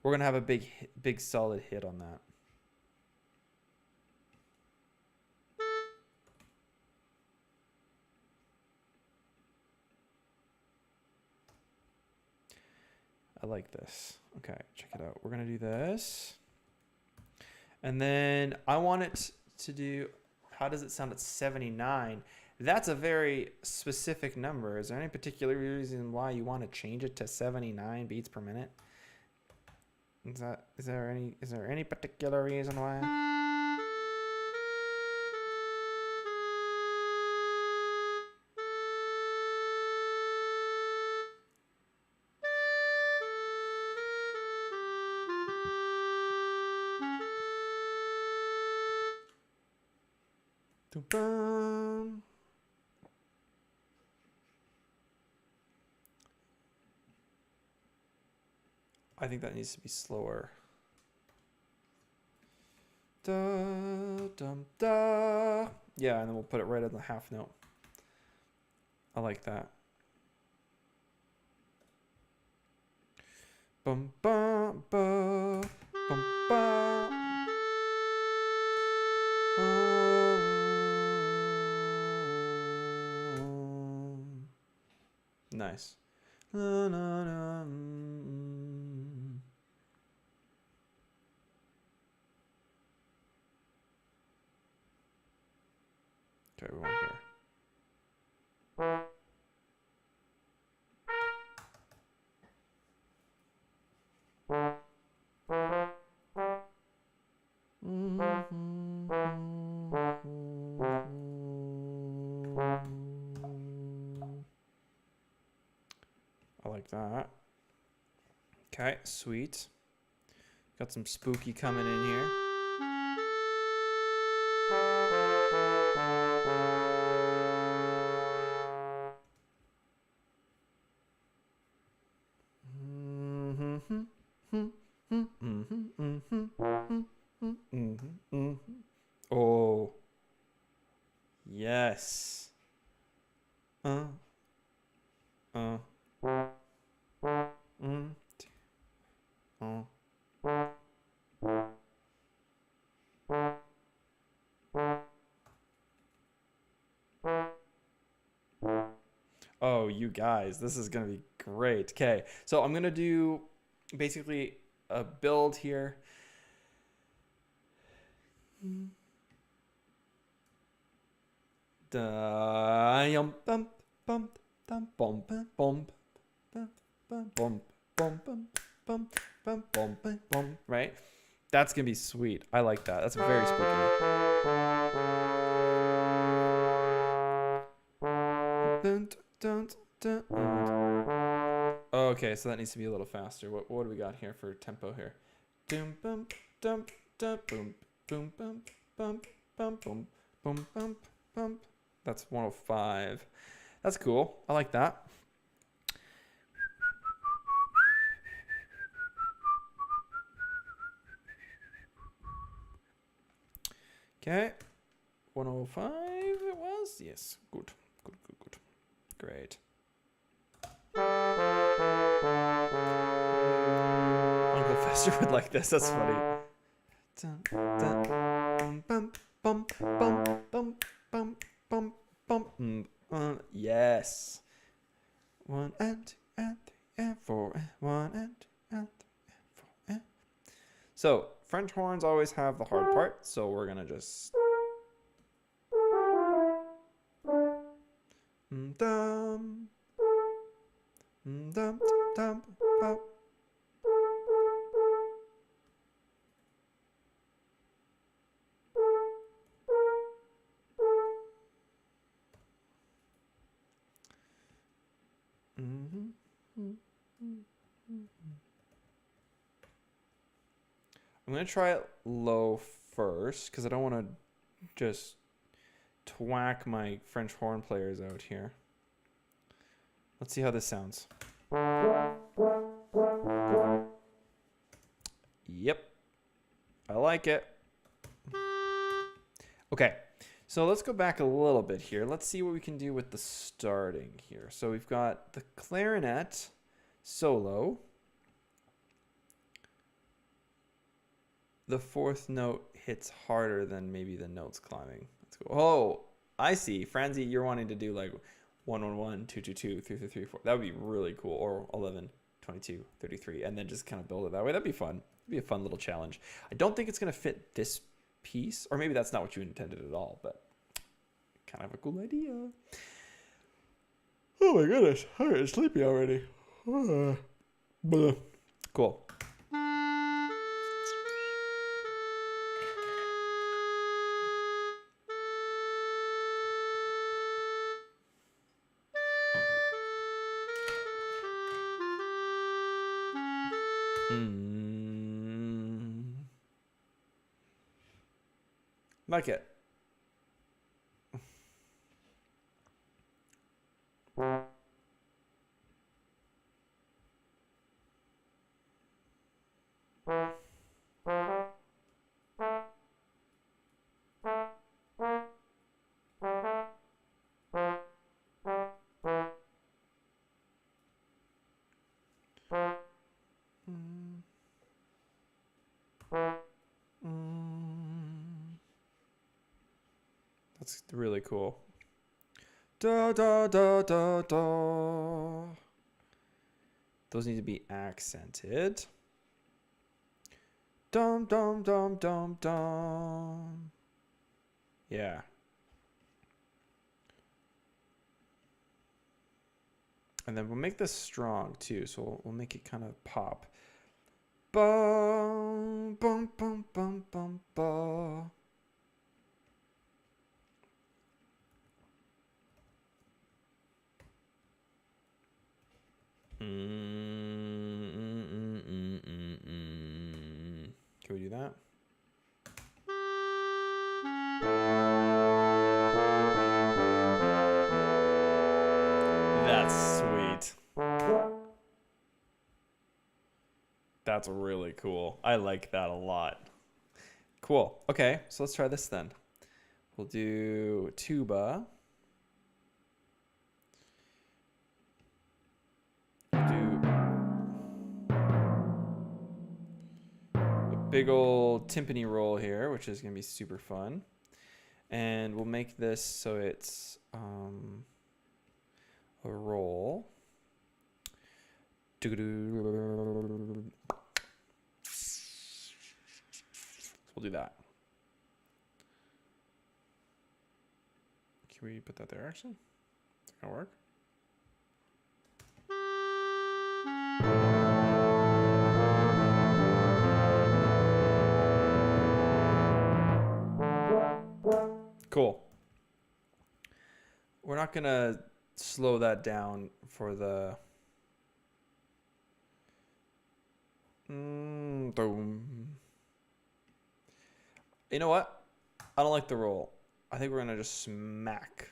We're gonna have a big solid hit on that. I like this. Okay, check it out. We're gonna do this. And then I want it to do, how does it sound at 79? That's a very specific number. Is there any particular reason why you want to change it to 79 beats per minute? Is there any particular reason why? I think that needs to be slower. Da, dum, da. Yeah, and then we'll put it right on the half note. I like that. Bum, bum, bum, bum, bum. Nice. Na, na, na, Okay, we want here. I like that. Okay, sweet. Got some spooky coming in here. Oh, yes. Oh, you guys, this is gonna be great. Okay, so I'm gonna do basically a build here. Right? That's gonna be sweet. I like that. That's very spooky. Okay, so that needs to be a little faster. What do we got here for tempo here? Doom bum dum dum boom boom bum bum bum boom boom bum bum. That's 105. That's cool. I like that. Okay. 105 it was? Yes. Good. Good, good, good. Great. Uncle Fester would like this. That's funny. Dun, dun, bum, bum, bum, bum, bum, bum, bum. Yes. 1 and 2 and 3 and 4 and 1 and 2 and 3 and 4 and. So French horns always have the hard part, so we're gonna just dum dum dum dum. I'm gonna try it low first because I don't want to just twack my French horn players out here. Let's see how this sounds. Yep, I like it. Okay, so let's go back a little bit here. Let's see what we can do with the starting here. So we've got the clarinet solo. The fourth note hits harder than maybe the notes climbing. Let's go. Oh, I see. Franzi, you're wanting to do like 111, 222, 333, 4. That would be really cool. Or 11, 22, 33, and then just kind of build it that way. That'd be fun. It'd be a fun little challenge. I don't think it's going to fit this piece, or maybe that's not what you intended at all, but kind of a cool idea. Oh my goodness. I'm getting sleepy already. Cool. Like it. That's really cool. Da da da da da. Those need to be accented. Dum dum dum dum dum. Yeah. And then we'll make this strong too, so we'll make it kind of pop. Bum bum bum bum bum bum. Can we do that? That's sweet. That's really cool. I like that a lot. Cool. Okay, so let's try this then. We'll do tuba. Big old timpani roll here, which is going to be super fun. And we'll make this so it's a roll. So we'll do that. Can we put that there actually? Is that going to work? Cool. We're not going to slow that down for the... You know what? I don't like the roll. I think we're going to just smack.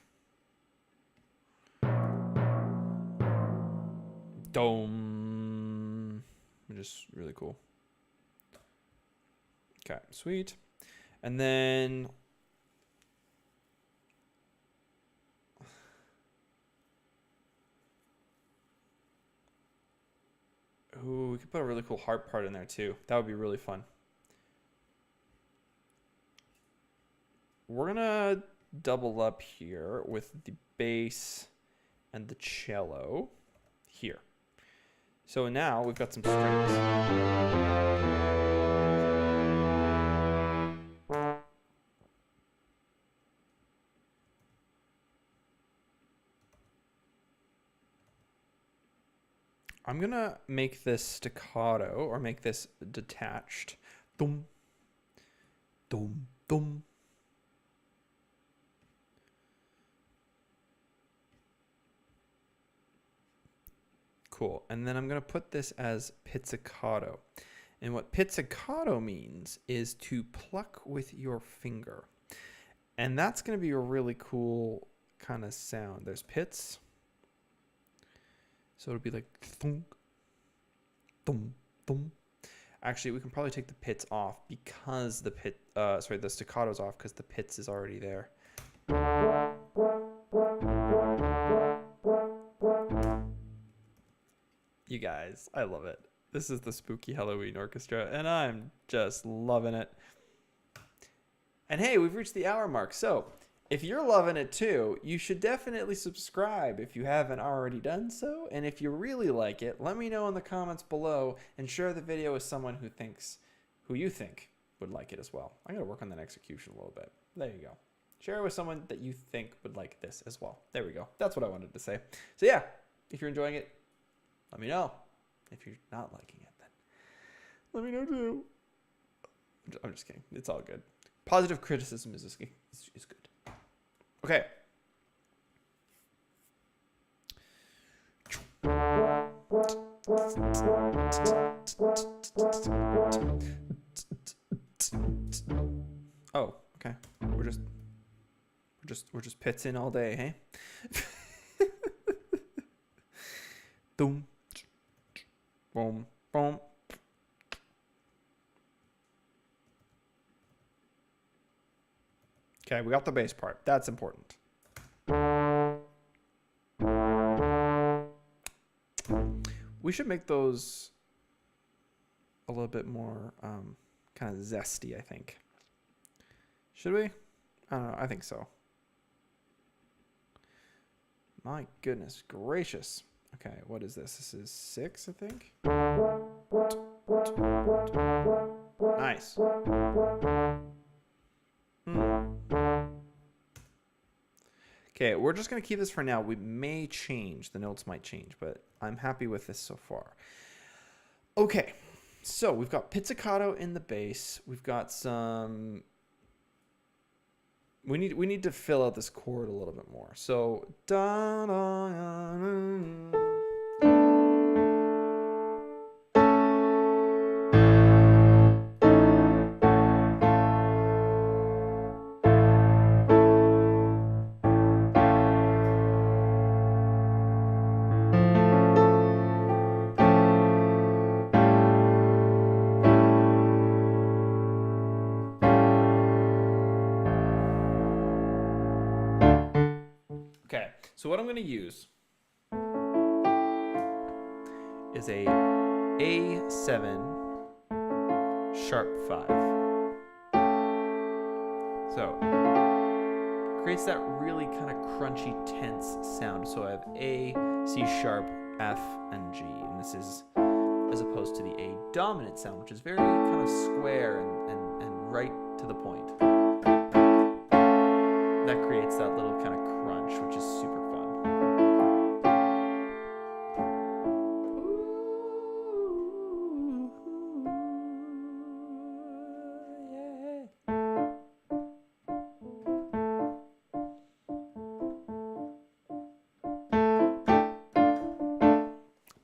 Dome. Just really cool. Okay, sweet. And then Ooh, we could put a really cool heart part in there too. That would be really fun. We're gonna double up here with the bass and the cello here. So now we've got some strings. I'm gonna make this staccato or make this detached. Dum, dum, dum. Cool. And then I'm gonna put this as pizzicato. And what pizzicato means is to pluck with your finger. And that's gonna be a really cool kind of sound. There's pits. So it'll be like thunk, thum, thum. Actually, we can probably take the pits off because the staccato's off because the pits is already there. You guys, I love it. This is the Spooky Halloween Orchestra, and I'm just loving it. And hey, we've reached the hour mark, so if you're loving it too, you should definitely subscribe if you haven't already done so. And if you really like it, let me know in the comments below and share the video with someone who you think would like it as well. I'm gonna work on that execution a little bit. There you go. Share it with someone that you think would like this as well. There we go. That's what I wanted to say. So yeah, if you're enjoying it, let me know. If you're not liking it, then let me know too. I'm just kidding. It's all good. Positive criticism is good. Okay. Oh, okay. We're just pits in all day, hey? Boom. Boom. Boom. Okay, we got the bass part. That's important. We should make those a little bit more kind of zesty, I think. Should we? I don't know. I think so. My goodness gracious. Okay, what is this? This is 6, I think. Nice. Okay, we're just going to keep this for now. We may change. The notes might change, but I'm happy with this so far. Okay, so we've got pizzicato in the bass. We've got some... We need to fill out this chord a little bit more. So... Da, da, da, da. Okay, so what I'm going to use is a A7 sharp 5. So creates that really kind of crunchy, tense sound. So I have A, C sharp, F, and G, and this is as opposed to the A dominant sound, which is very kind of square and right to the point. That creates that little kind of crunch, which is super fun.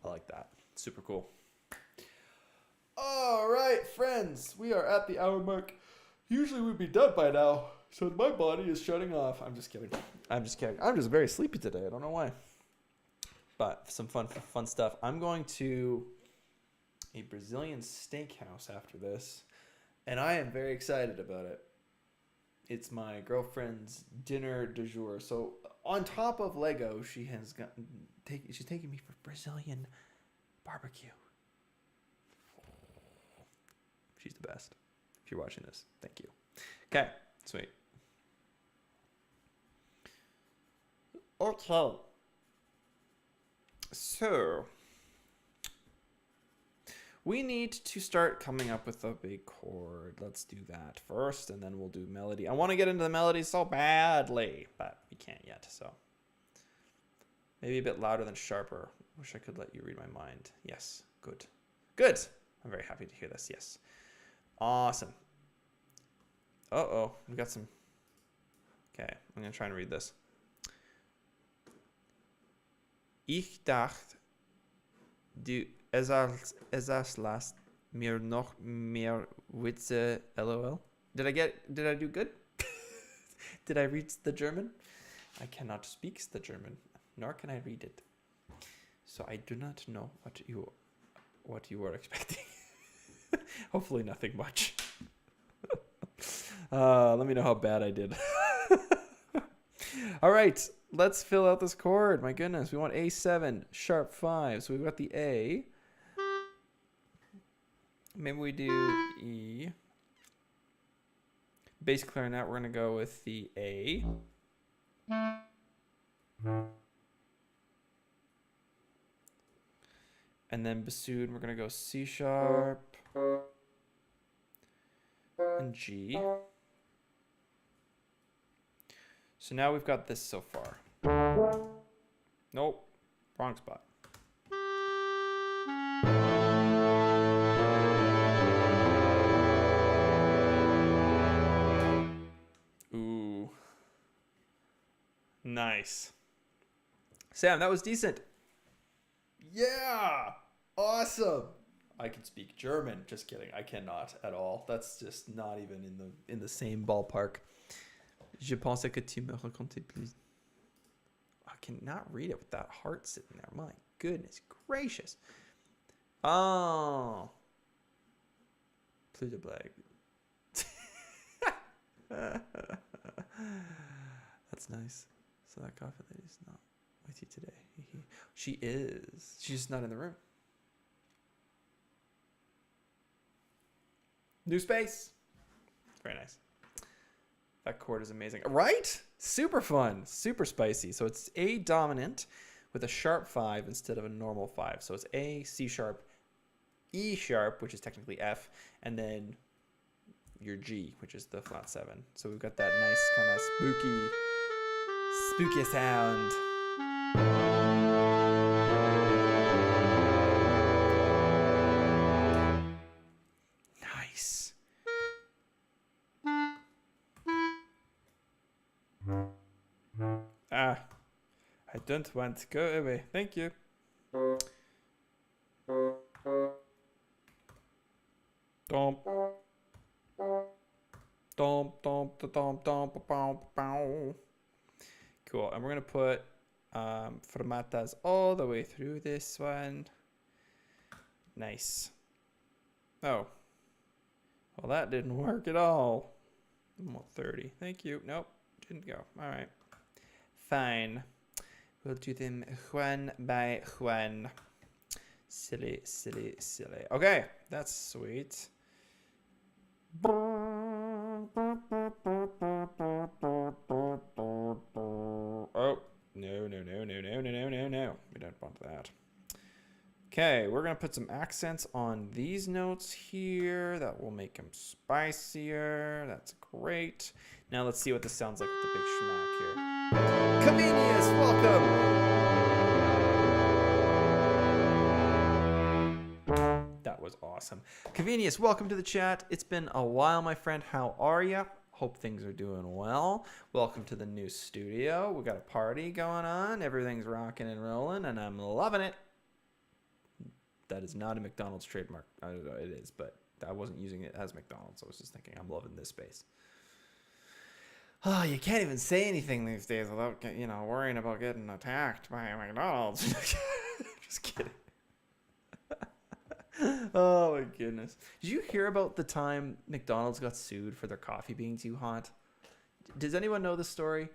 I like that. Super cool. All right, friends, we are at the hour mark. Usually we'd be done by now. So my body is shutting off. I'm just kidding. I'm just very sleepy today. I don't know why. But some fun stuff. I'm going to a Brazilian steakhouse after this, and I am very excited about it. It's my girlfriend's dinner du jour. So on top of Lego, she's taking me for Brazilian barbecue. She's the best. If you're watching this, thank you. Okay, sweet. Okay. So we need to start coming up with a big chord. Let's do that first, and then we'll do melody. I want to get into the melody so badly, but we can't yet, so. Maybe a bit louder than sharper. Wish I could let you read my mind. Yes, good. Good. I'm very happy to hear this, yes. Awesome. Uh-oh, we got some. Okay, I'm going to try and read this. Ich dacht, du lasst mir noch mehr Witze, lol. Did I do good? Did I read the German? I cannot speak the German, nor can I read it. So I do not know what you were expecting. Hopefully nothing much. Let me know how bad I did. All right, let's fill out this chord. My goodness, we want A7, sharp 5. So we've got the A. Maybe we do E. Bass clarinet, we're going to go with the A. And then bassoon, we're going to go C sharp and G. So now we've got this so far. Nope, wrong spot. Ooh. Nice. Sam, that was decent. Yeah! Awesome! I can speak German. Just kidding. I cannot at all. That's just not even in the same ballpark. Je pensais que tu me racontais plus. I cannot read it with that heart sitting there. My goodness gracious. Oh. Plus de blague. That's nice. So that coffee lady's not with you today. She is. She's just not in the room. New space. Very nice. That chord is amazing. Right? Super fun. Super spicy. So it's A dominant with a sharp 5 instead of a normal 5. So it's A, C sharp, E sharp, which is technically F, and then your G, which is the flat 7. So we've got that nice kind of spooky sound. Nice. Ah, I don't want to go away. Thank you. Dom. Dom, dom, dom, dom, dom, dom. Cool. And we're going to put fermatas all the way through this one. Nice. Oh. Well, that didn't work at all. 30. Thank you. Nope. Didn't go. All right. Fine. We'll do them one by one. Silly, silly, silly. Okay. That's sweet. Oh, no. We don't want that. Okay, we're going to put some accents on these notes here. That will make them spicier. That's great. Now let's see what this sounds like with the big schmack here. Comenius, welcome! That was awesome. Comenius, welcome to the chat. It's been a while, my friend. How are you? Hope things are doing well. Welcome to the new studio. We got a party going on. Everything's rocking and rolling, and I'm loving it. That is not a McDonald's trademark. I don't know, it is, but I wasn't using it as McDonald's. I was just thinking, I'm loving this space. Oh, you can't even say anything these days without, worrying about getting attacked by McDonald's. Just kidding. Oh my goodness. Did you hear about the time McDonald's got sued for their coffee being too hot? Does anyone know this story?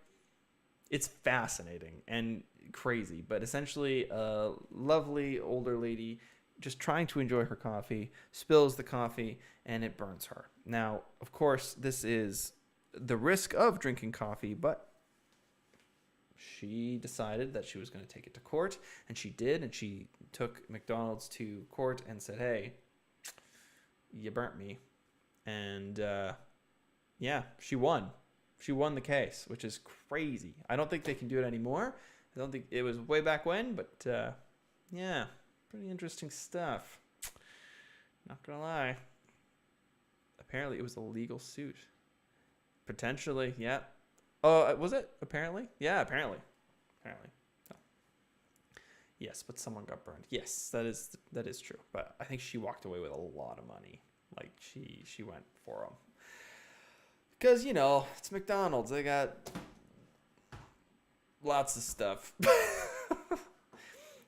It's fascinating and crazy, but essentially a lovely older lady just trying to enjoy her coffee, spills the coffee, and it burns her. Now, of course, this is the risk of drinking coffee, but she decided that she was going to take it to court, and she did, and she took McDonald's to court and said, hey, you burnt me. And yeah, she won. She won the case, which is crazy. I don't think they can do it anymore. I don't think it was way back when, but yeah, pretty interesting stuff. Not gonna lie. Apparently, it was a legal suit. Potentially, yeah. Oh, was it? Apparently, yeah. Apparently. So, yes, but someone got burned. Yes, that is true. But I think she walked away with a lot of money. Like she went for them. Because, you know, it's McDonald's. They got lots of stuff.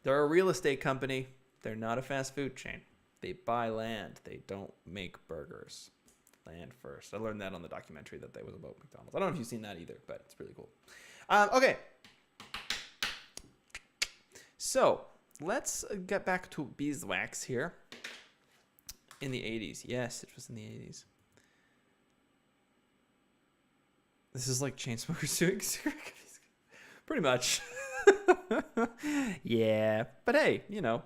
They're a real estate company. They're not a fast food chain. They buy land. They don't make burgers. Land first. I learned that on the documentary that was about McDonald's. I don't know if you've seen that either, but it's really cool. Okay. So, let's get back to beeswax here. In the 80s. Yes, it was in the 80s. This is like Chainsmokers suing pretty much. Yeah. But hey, you know,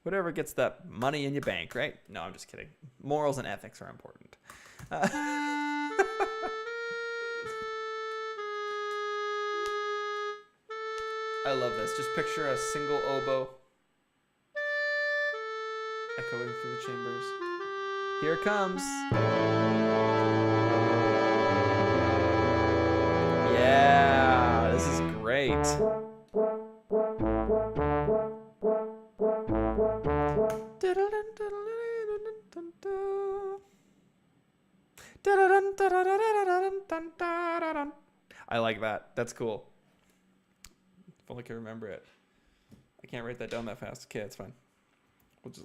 whatever gets that money in your bank, right? No, I'm just kidding. Morals and ethics are important. I love this. Just picture a single oboe echoing through the chambers. Here it comes. Yeah, this is great. I like that. That's cool. If only I can remember it. I can't write that down that fast. Okay, it's fine.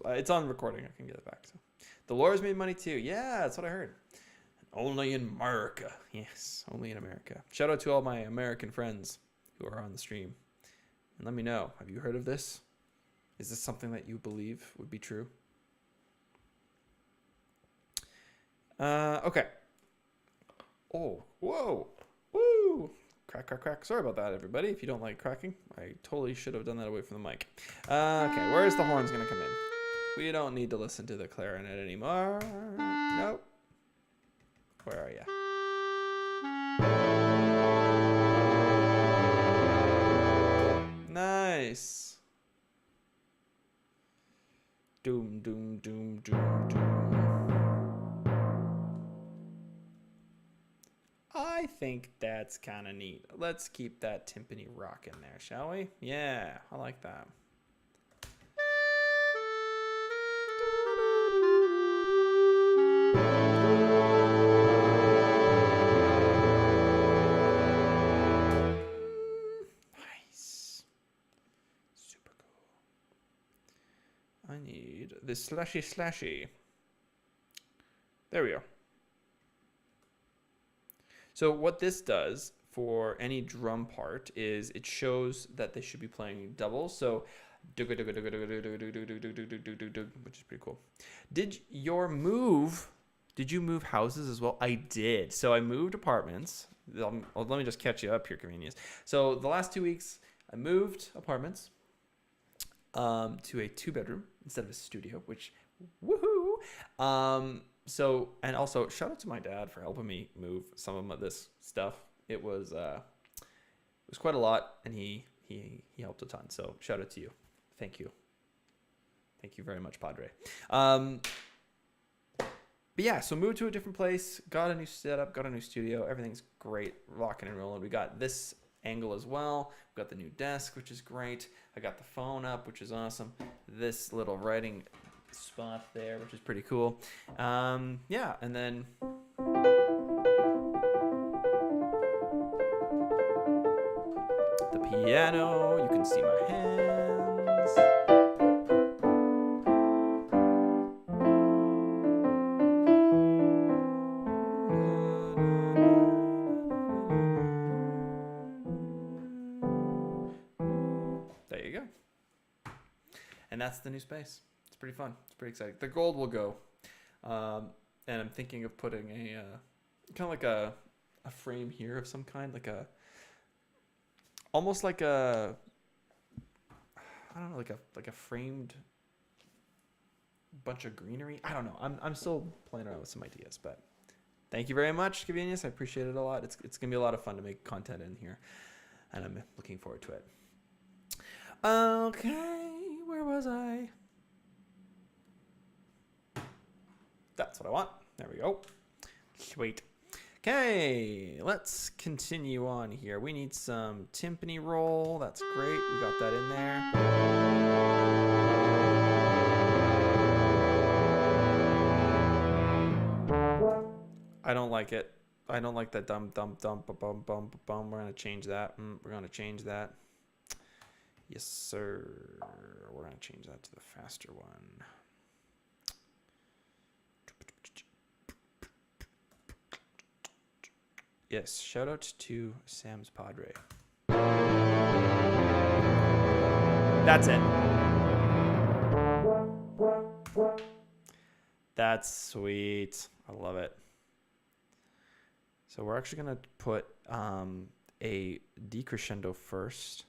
It's on recording. I can get it back. So. The lawyers made money too. Yeah, that's what I heard. Only in America. Yes, only in America. Shout out to all my American friends who are on the stream. And let me know, have you heard of this? Is this something that you believe would be true? Okay. Oh, whoa. Woo. Crack, crack, crack. Sorry about that, everybody. If you don't like cracking, I totally should have done that away from the mic. Okay, where's the horns going to come in? We don't need to listen to the clarinet anymore. Nope. Where are you? Nice. Doom, doom, doom, doom, doom. I think that's kind of neat. Let's keep that timpani rocking there, shall we? Yeah, I like that. Nice. Super cool. I need this slashy slashy. There we go. So what this does for any drum part is it shows that they should be playing doubles. So, which is pretty cool. Did you move houses as well? I did. So I moved apartments. Let me just catch you up here, Comenius. So the last 2 weeks, I moved apartments to a 2-bedroom instead of a studio, which woohoo. So, and also shout out to my dad for helping me move some of this stuff. It was quite a lot, and he helped a ton. So shout out to you. Thank you. Thank you very much, Padre. But yeah, so moved to a different place, got a new setup, got a new studio. Everything's great, rocking and rolling. We got this angle as well. We got the new desk, which is great. I got the phone up, which is awesome. This little writing spot there, which is pretty cool. Yeah, and then the piano, you can see my hands. There you go. And that's the new space. It's pretty fun. It's pretty exciting. The gold will go. And I'm thinking of putting a kind of like a frame here of some kind, almost like a, I don't know, like a framed bunch of greenery. I don't know. I'm still playing around with some ideas, but thank you very much, Scavenius. I appreciate it a lot. It's gonna be a lot of fun to make content in here, and I'm looking forward to it. Okay, where was I? That's what I want. There we go. Sweet. Okay, let's continue on here. We need some timpani roll. That's great. We got that in there. I don't like it. I don't like that dump, bum, bum, bum. We're going to change that. We're going to change that. Yes, sir. We're going to change that to the faster one. Yes, shout out to Sam's Padre. That's it. That's sweet. I love it. So we're actually going to put a decrescendo first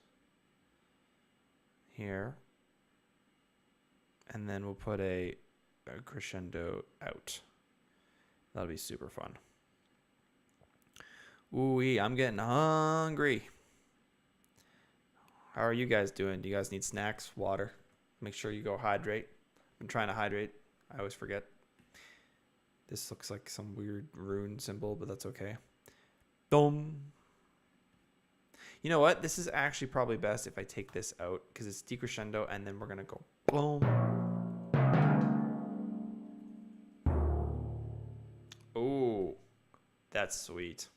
here. And then we'll put a crescendo out. That'll be super fun. Ooh-wee, I'm getting hungry. How are you guys doing? Do you guys need snacks, water? Make sure you go hydrate. I'm trying to hydrate. I always forget. This looks like some weird rune symbol, but that's okay. Boom. You know what? This is actually probably best if I take this out because it's decrescendo, and then we're going to go boom. Ooh, that's sweet.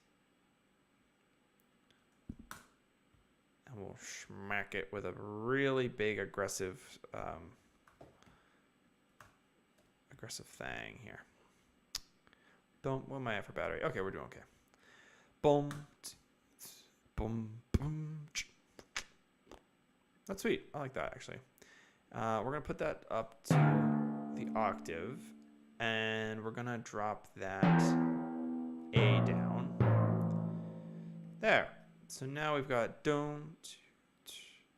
And we'll smack it with a really big aggressive thang here. Don't. What am I at for battery? Okay, we're doing okay. Boom, boom, boom. That's sweet. I like that actually. We're gonna put that up to the octave, and we're gonna drop that A down. There. So now we've got boom,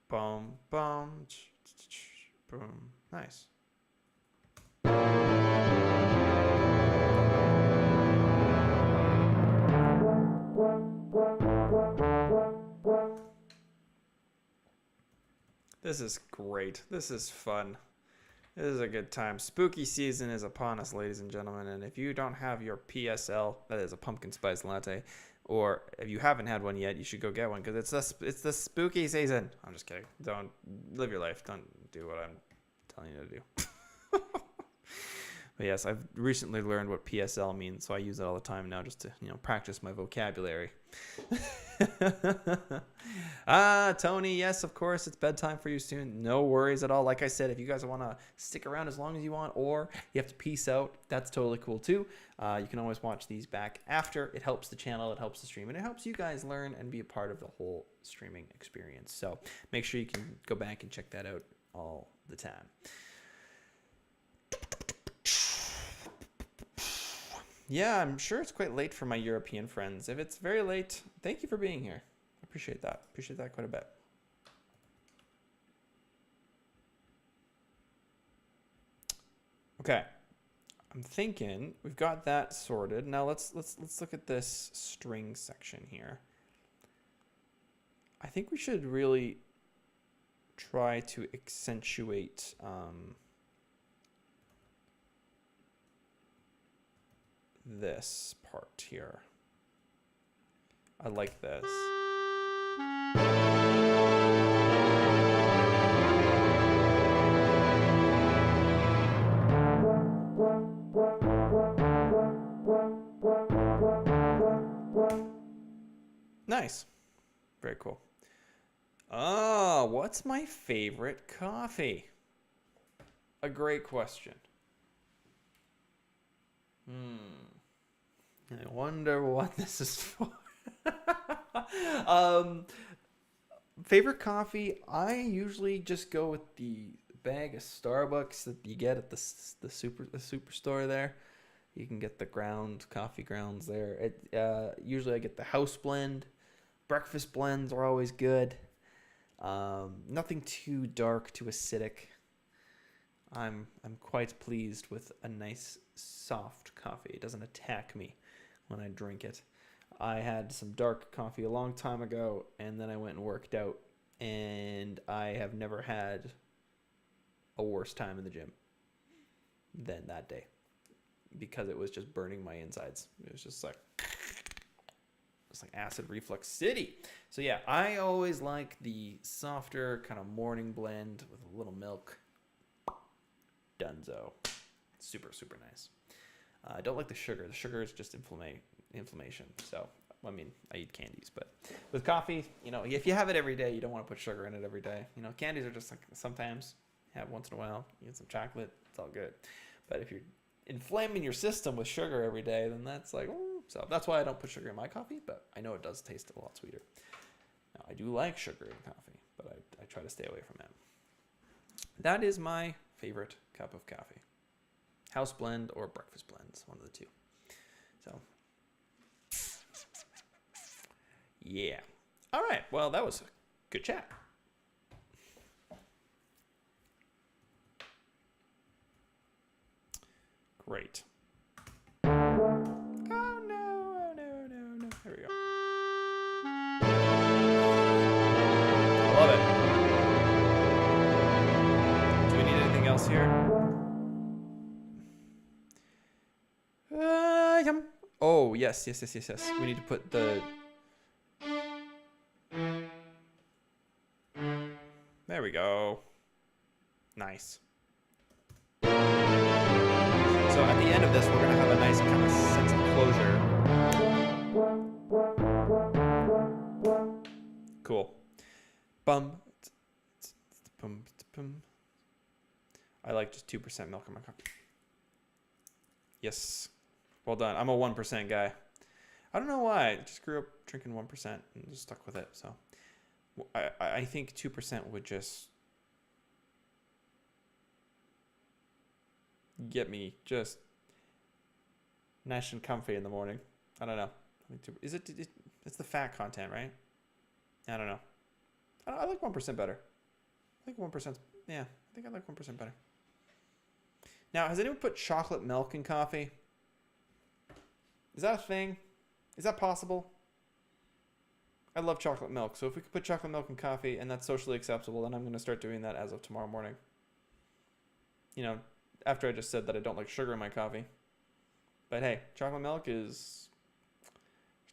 boom, boom, boom. Nice. This is great. This is fun. This is a good time. Spooky season is upon us, ladies and gentlemen. And if you don't have your PSL, that is a pumpkin spice latte, or if you haven't had one yet, you should go get one because it's the spooky season. I'm just kidding. Don't live your life. Don't do what I'm telling you to do. But yes, I've recently learned what PSL means, so I use it all the time now just to, practice my vocabulary. Tony, yes, of course, it's bedtime for you soon. No worries at all. Like I said, if you guys want to stick around as long as you want, or you have to peace out, that's totally cool too. You can always watch these back after. It helps the channel, it helps the stream, and it helps you guys learn and be a part of the whole streaming experience. So make sure you can go back and check that out all the time. Yeah, I'm sure it's quite late for my European friends. If it's very late, thank you for being here. I appreciate that. Appreciate that quite a bit. Okay. I'm thinking we've got that sorted. Now let's look at this string section here. I think we should really try to accentuate this part here. I like this. Nice. Very cool. Oh, what's my favorite coffee? A great question. I wonder what this is for. Favorite coffee, I usually just go with the bag of Starbucks that you get at the superstore there. You can get the ground coffee grounds there. Usually I get the house blend. Breakfast blends are always good. Nothing too dark, too acidic. I'm quite pleased with a nice soft coffee. It doesn't attack me when I drink it. I had some dark coffee a long time ago, and then I went and worked out, and I have never had a worse time in the gym than that day, because it was just burning my insides. It was just like acid reflux city. So yeah, I always like the softer kind of morning blend with a little milk. Dunzo. Super, super nice. I don't like the sugar. The sugar is just inflammation. So, I mean, I eat candies, but with coffee, if you have it every day, you don't want to put sugar in it every day. Candies are just like sometimes have once in a while. You get some chocolate, it's all good. But if you're inflaming your system with sugar every day, then that's like, so that's why I don't put sugar in my coffee, but I know it does taste a lot sweeter. Now, I do like sugar in coffee, but I try to stay away from that. That is my favorite cup of coffee. House blend or breakfast blends, one of the two. So, yeah. All right. Well, that was a good chat. Great. Oh, no. There we go. Love it. Do we need anything else here? Oh, yes. We need to put the... There we go. Nice. So at the end of this, we're going to have a nice kind of sense of closure. Cool. Bum. I like just 2% milk in my coffee. Yes. Well done. I'm a 1% guy. I don't know why. I just grew up drinking 1% and just stuck with it. So I think 2% would just get me just nice and comfy in the morning. I don't know. Is it? It's the fat content, right? I don't know. I like 1% better. I think 1%. Yeah, I think I like 1% better. Now, has anyone put chocolate milk in coffee? Is that a thing? Is that possible? I love chocolate milk. So if we could put chocolate milk in coffee and that's socially acceptable, then I'm going to start doing that as of tomorrow morning. After I just said that I don't like sugar in my coffee. But hey, chocolate milk there's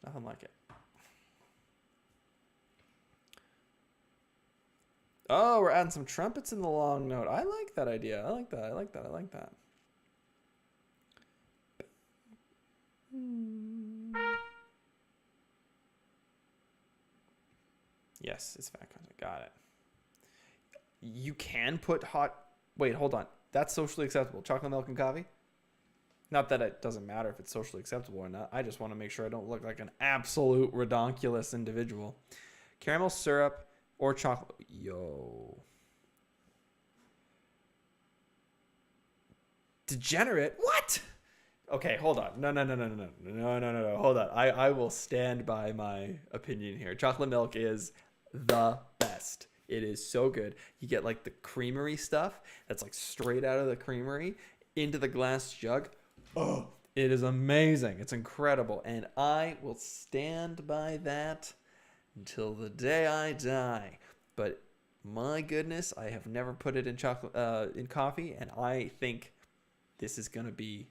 nothing like it. Oh, we're adding some trumpets in the long note. I like that idea. I like that. Yes, it's fat content. Got it. You can put hot... Wait, hold on. That's socially acceptable. Chocolate milk and coffee? Not that it doesn't matter if it's socially acceptable or not. I just want to make sure I don't look like an absolute redonkulous individual. Caramel syrup or chocolate... Yo. Degenerate? What? Okay, hold on. No. Hold on. I will stand by my opinion here. Chocolate milk is the best. It is so good. You get like the creamery stuff that's like straight out of the creamery into the glass jug. Oh, it is amazing. It's incredible. And I will stand by that until the day I die. But my goodness, I have never put it in in coffee, and I think this is going to be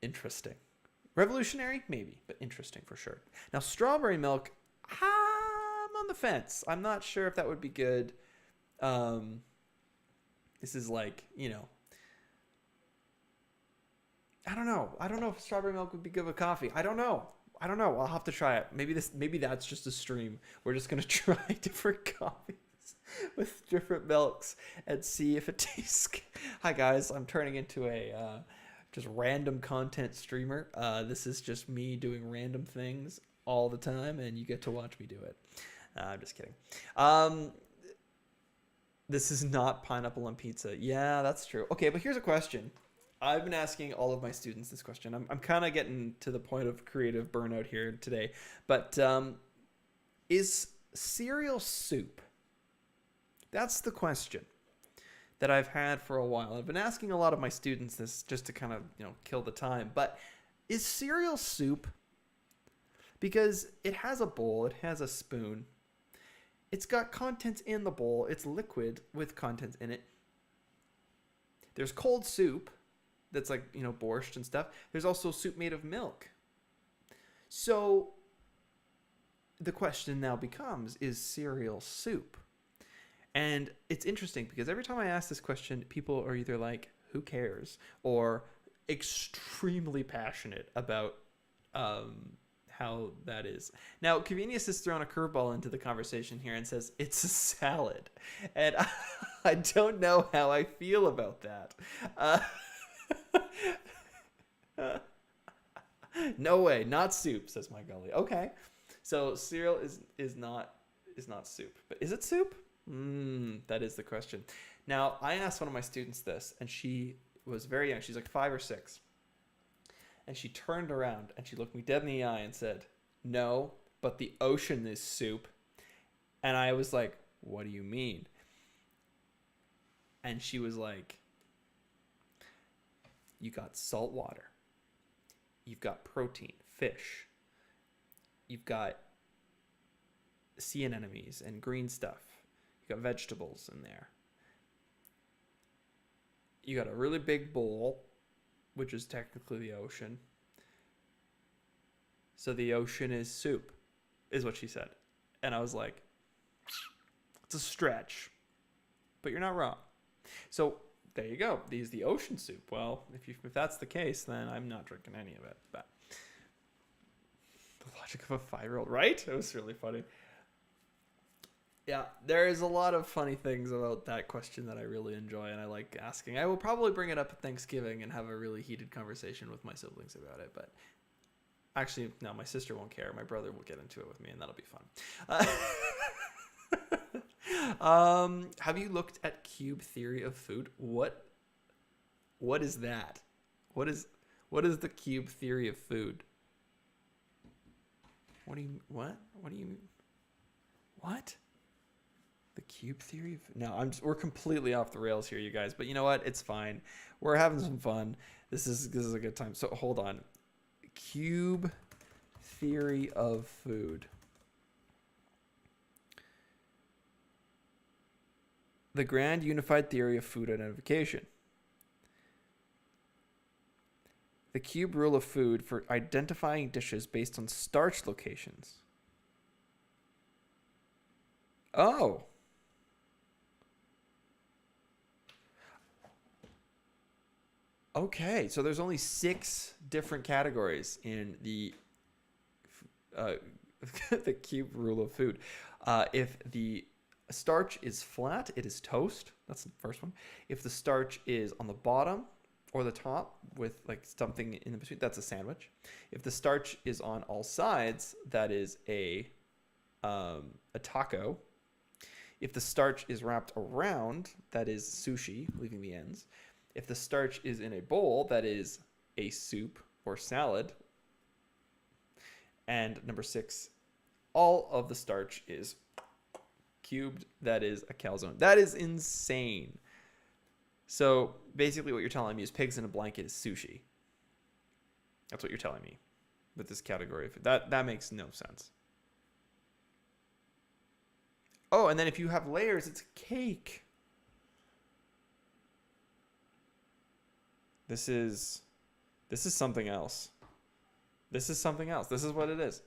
interesting. Revolutionary? Maybe, but interesting for sure. Now, strawberry milk, I'm on the fence. I'm not sure if that would be good. This is like, I don't know. I don't know if strawberry milk would be good with coffee. I don't know. I'll have to try it. Maybe that's just a stream. We're just going to try different coffees with different milks and see if it tastes good. Hi, guys. I'm turning into a just random content streamer. This is just me doing random things all the time, and you get to watch me do it. I'm just kidding. This is not pineapple on pizza. Yeah, that's true. Okay, but here's a question. I've been asking all of my students this question. I'm kind of getting to the point of creative burnout here today. But is cereal soup? That's the question that I've had for a while. I've been asking a lot of my students this just to kind of, kill the time. But is cereal soup? Because it has a bowl, it has a spoon. It's got contents in the bowl. It's liquid with contents in it. There's cold soup that's like, borscht and stuff. There's also soup made of milk. So the question now becomes, is cereal soup? And it's interesting because every time I ask this question, people are either like, who cares? Or extremely passionate about how that is. Now, Convenience has thrown a curveball into the conversation here and says it's a salad. And I don't know how I feel about that. No way, not soup, says my gully. Okay. So cereal is not soup. But is it soup? That is the question. Now, I asked one of my students this, and she was very young. She's like 5 or 6. And she turned around and she looked me dead in the eye and said, "No, but the ocean is soup." And I was like, "What do you mean?" And she was like, "You got salt water. You've got protein, fish. You've got sea anemones and green stuff. You got vegetables in there. You got a really big bowl, which is technically the ocean. So the ocean is soup," is what she said. And I was like, it's a stretch, but you're not wrong. So there you go. These the ocean soup. Well, if that's the case, then I'm not drinking any of it. But the logic of a 5-year-old, right? It was really funny. Yeah, there is a lot of funny things about that question that I really enjoy and I like asking. I will probably bring it up at Thanksgiving and have a really heated conversation with my siblings about it. But actually, no, my sister won't care. My brother will get into it with me, and that'll be fun. Have you looked at cube theory of food? What is that? What is the cube theory of food? What? The cube theory of... No, we're completely off the rails here, you guys. But you know what? It's fine. We're having some fun. This is a good time. So hold on. Cube theory of food. The grand unified theory of food identification. The cube rule of food for identifying dishes based on starch locations. Oh. Okay, so there's only 6 different categories in the the cube rule of food. If the starch is flat, it is toast. That's the first one. If the starch is on the bottom or the top with like something in between, that's a sandwich. If the starch is on all sides, that is a taco. If the starch is wrapped around, that is sushi, leaving the ends. If the starch is in a bowl, that is a soup or salad. And number 6, all of the starch is cubed, that is a calzone. That is insane. So basically what you're telling me is pigs in a blanket is sushi. That's what you're telling me with this category of food. That makes no sense. Oh, and then if you have layers, it's cake. This is something else. This is something else. This is what it is.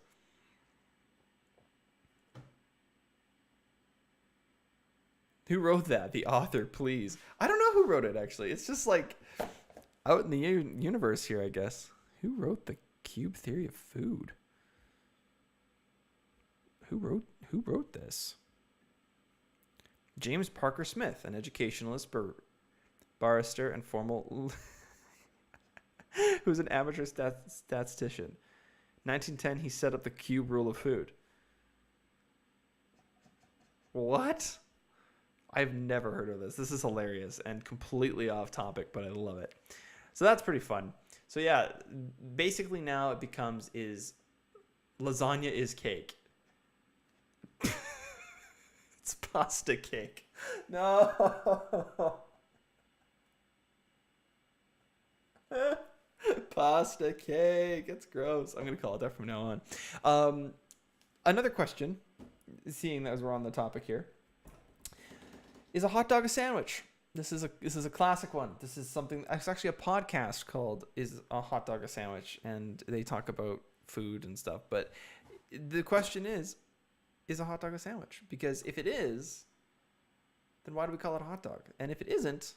Who wrote that? The author, please. I don't know who wrote it, actually. It's just like out in the universe here, I guess. Who wrote the cube theory of food? Who wrote this? James Parker Smith, an educationalist, barrister, and formal... who's an amateur statistician. 1910, he set up the cube rule of food. What? I've never heard of this. This is hilarious and completely off topic, but I love it. So that's pretty fun. So yeah, basically now it becomes is lasagna is cake. It's pasta cake. No. Pasta cake. It's gross. I'm going to call it that from now on. Another question, seeing as we're on the topic here. Is a hot dog a sandwich? This is a classic one. This is something. It's actually a podcast called "Is a Hot Dog a Sandwich?" and they talk about food and stuff. But the question is a hot dog a sandwich? Because if it is, then why do we call it a hot dog? And if it isn't,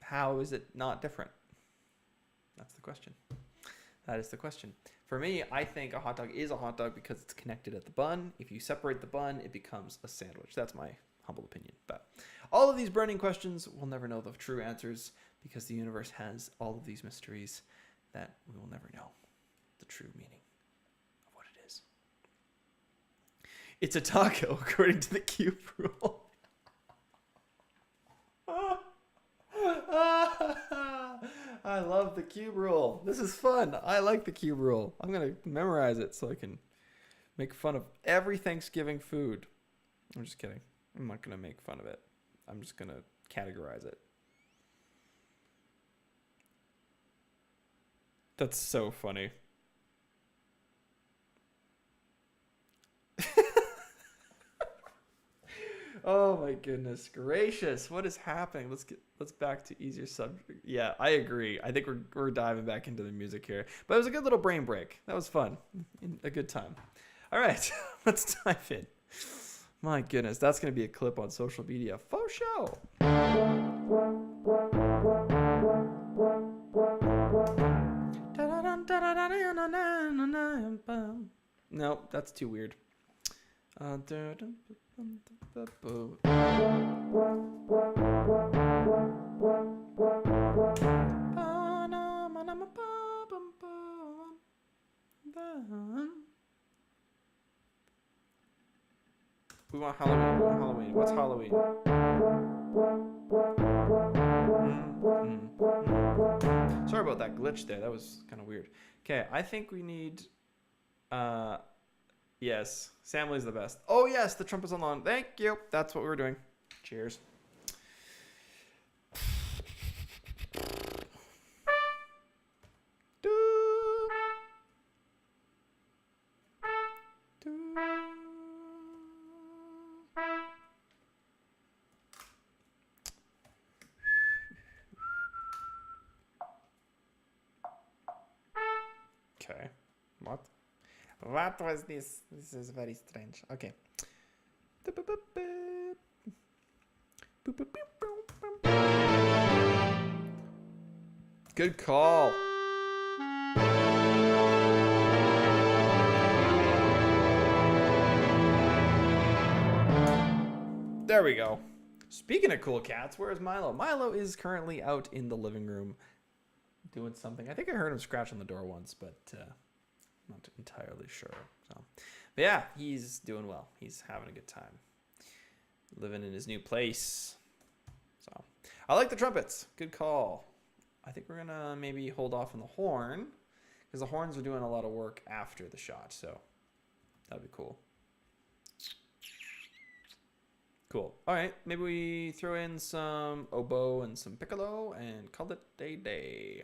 how is it not different? That's the question. That is the question. For me, I think a hot dog is a hot dog because it's connected at the bun. If you separate the bun, it becomes a sandwich. That's my humble opinion. But all of these burning questions, we'll never know the true answers because the universe has all of these mysteries that we will never know the true meaning of what it is. It's a taco, according to the cube rule. I love the cube rule. This is fun. I like the cube rule. I'm going to memorize it so I can make fun of every Thanksgiving food. I'm just kidding. I'm not going to make fun of it. I'm just going to categorize it. That's so funny. Oh my goodness gracious. What is happening? Let's back to easier subject. Yeah, I agree. I think we're diving back into the music here. But it was a good little brain break. That was fun. A good time. All right, let's dive in. My goodness, that's going to be a clip on social media. Faux show. No, that's too weird. We want Halloween. We want Halloween. What's Halloween? Sorry about that glitch there. That was kind of weird. Okay, I think we need... Yes, Samly's the best. Oh, yes, the trumpet's on lawn. Thank you. That's what we were doing. Cheers. Okay. What? What was this? This is very strange. Okay. Good call. There we go. Speaking of cool cats, where is Milo? Milo is currently out in the living room doing something. I think I heard him scratch on the door once, but not entirely sure. So, but yeah, he's doing well. He's having a good time, living in his new place. So, I like the trumpets. Good call. I think we're gonna maybe hold off on the horn because the horns are doing a lot of work after the shot. So, that'd be cool. Cool. All right, maybe we throw in some oboe and some piccolo and call it a day.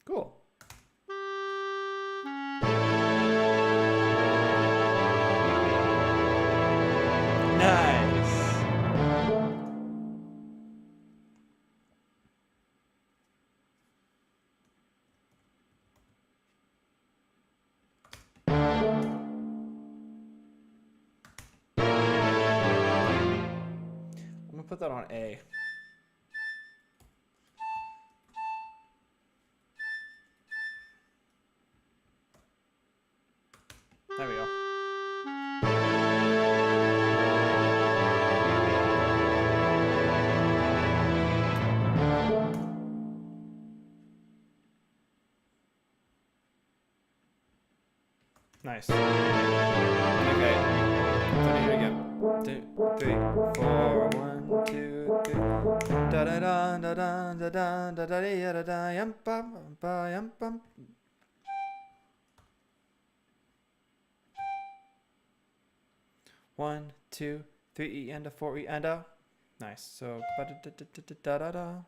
Cool. Nice. I'm gonna put that on A. There we go. Nice. Okay. Let me hear it again. 2, 3, 4. 1, 2, 3. Da da da da da da da da da da da yum bum ba yum bum. 1, 2, 3 E and a 4 E and a. Nice. So da da da da da da da.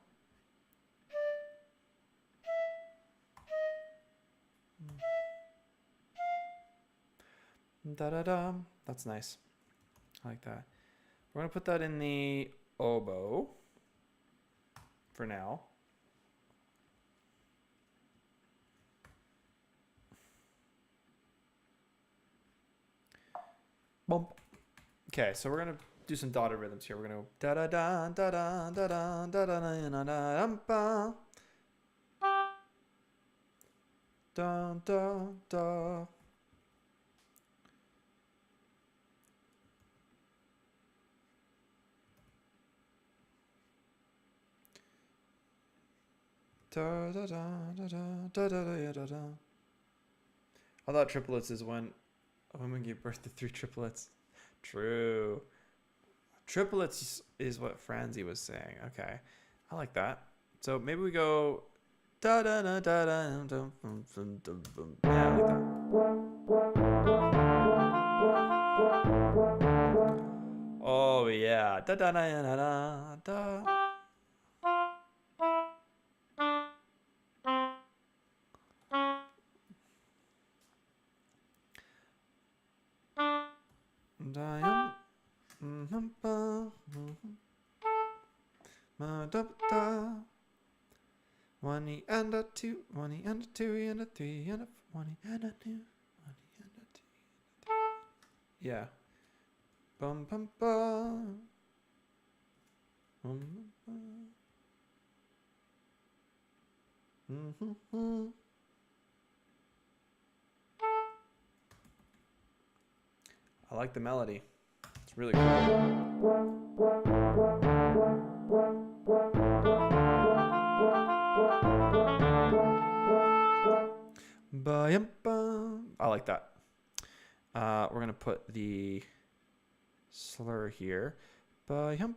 Da da da. That's nice. I like that. We're gonna put that in the oboe for now. Bump. Okay, so we're gonna do some dotted rhythms here. We're gonna go da da da da da da da da da da da da da da da. Da da da da da da da da da. I thought triplets is when a woman gave birth to 3 triplets. True. Triplets is what Franzi was saying. Okay, I like that. So maybe we go da da da da da da. Yeah, I like that. Oh yeah, da da da da da da. One E and a 2, 1 E and a 2 E and a 3 and a 1 E and a 2, 1 E and a 2. Yeah. Bum bum bum. I like the melody. It's really cool. I like that. We're gonna put the slur here, and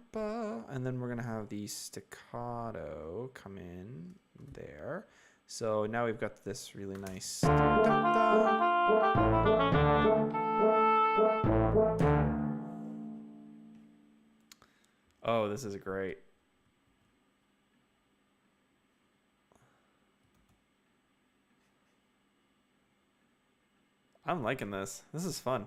then we're gonna have the staccato come in there. So now we've got this really nice. Oh, this is great. I'm liking this. This is fun.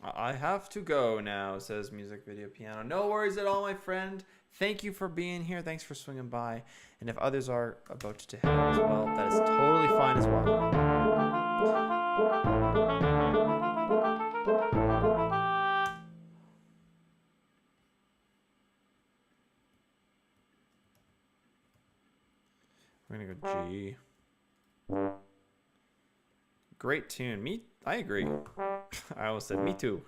I have to go now, says Music Video Piano. No worries at all, my friend. Thank you for being here. Thanks for swinging by. And if others are about to head out as well, that is totally fine as well. We're going to go G. Great tune. I agree. I almost said me too.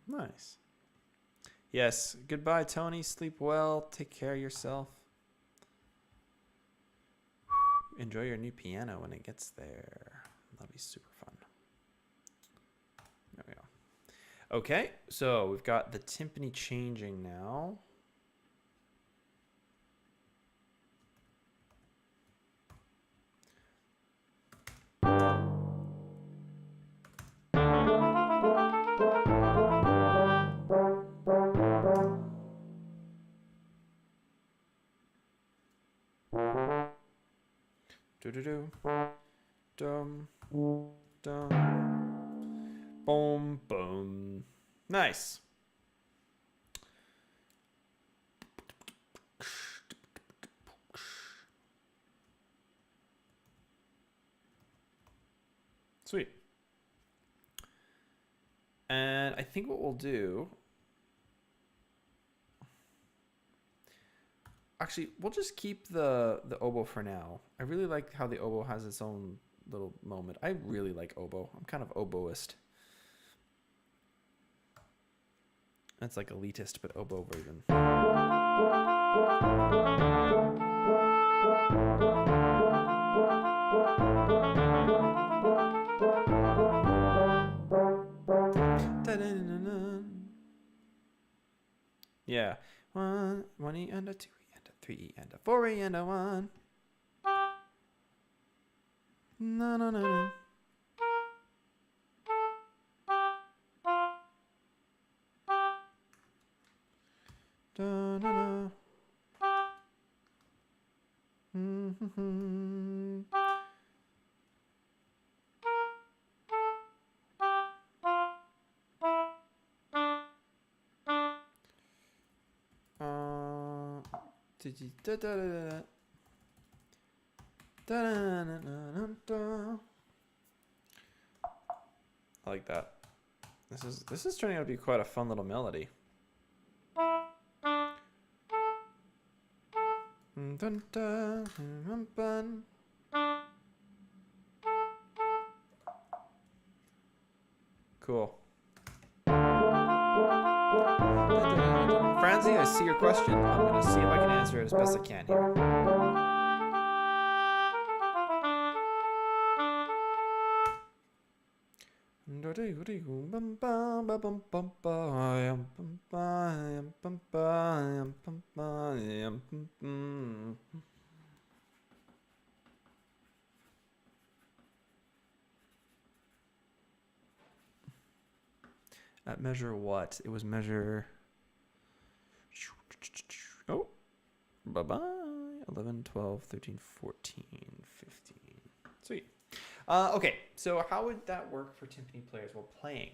Nice. Yes. Goodbye, Tony. Sleep well. Take care of yourself. Enjoy your new piano when it gets there. That'll be super fun. There we go. Okay, so we've got the timpani changing now. Do do do. Dum. Dum. Boom. Boom. Nice. Sweet. And I think what we'll do, actually, we'll just keep the oboe for now. I really like how the oboe has its own little moment. I really like oboe. I'm kind of oboist. That's like elitist, but oboe version. Yeah. 1 E and a 2 E and a 3 E and a 4 E and a 1. No, no, no, no. Da, da, da. Mm-hmm. Da, da, da, da. Da, da, da, da, da. I like that. This is turning out to be quite a fun little melody. Dun, dun, dun, dun. Cool. Francie, I see your question. I'm going to see if I can answer it as best I can here. At measure what? It was measure... Oh, bye-bye. 11, 12, 13, 14, 15. Sweet. Okay, so how would that work for timpani players while playing?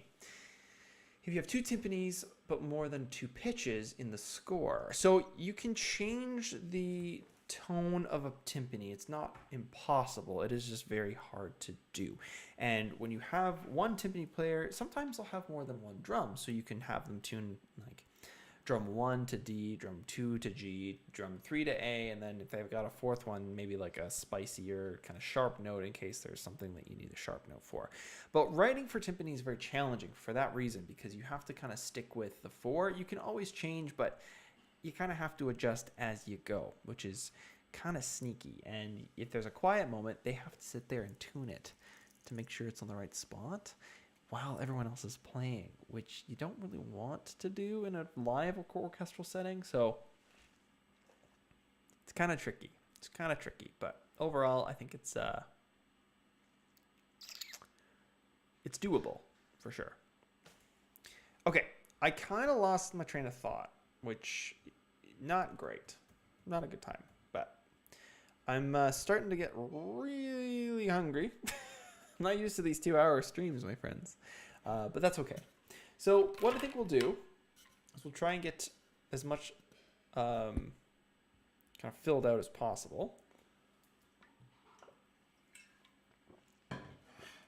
If you have 2 timpanis, but more than 2 pitches in the score. So you can change the tone of a timpani. It's not impossible. It is just very hard to do. And when you have one timpani player, sometimes they'll have more than one drum. So you can have them tune like drum 1 to D, drum 2 to G, drum 3 to A, and then if they've got a 4th one, maybe like a spicier kind of sharp note in case there's something that you need a sharp note for. But writing for timpani is very challenging for that reason, because you have to kind of stick with the 4. You can always change, but you kind of have to adjust as you go, which is kind of sneaky. And if there's a quiet moment, they have to sit there and tune it to make sure it's on the right spot while everyone else is playing, which you don't really want to do in a live orchestral setting. So it's kind of tricky. It's kind of tricky, but overall, I think it's doable for sure. Okay, I kind of lost my train of thought, which not great, not a good time, but I'm starting to get really hungry. I'm not used to these 2-hour streams, my friends, but that's okay. So what I think we'll do is we'll try and get as much kind of filled out as possible.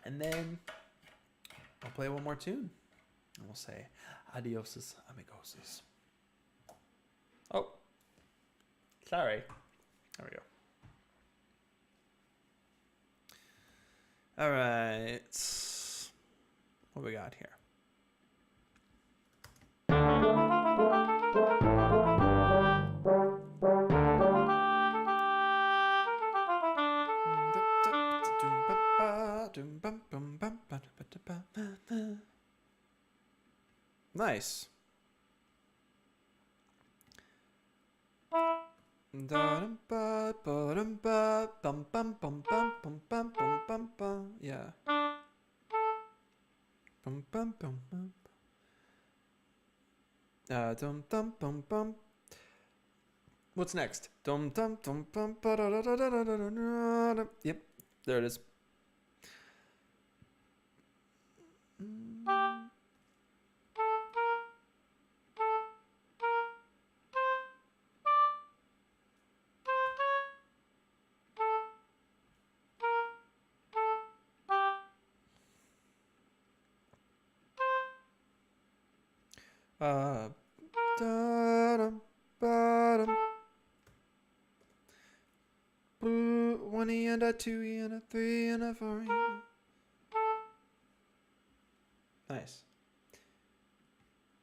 And then I'll play one more tune. And we'll say adioses, amigoses. Oh, sorry. There we go. All right. What we got here? Nice. Yeah. What's next? Dum dum dum bum ba da da da da da da da da. Yep, there it is. Da-dum, ba-dum. Boo, 1 E and a 2 E and a 3 and a 4 E. Nice.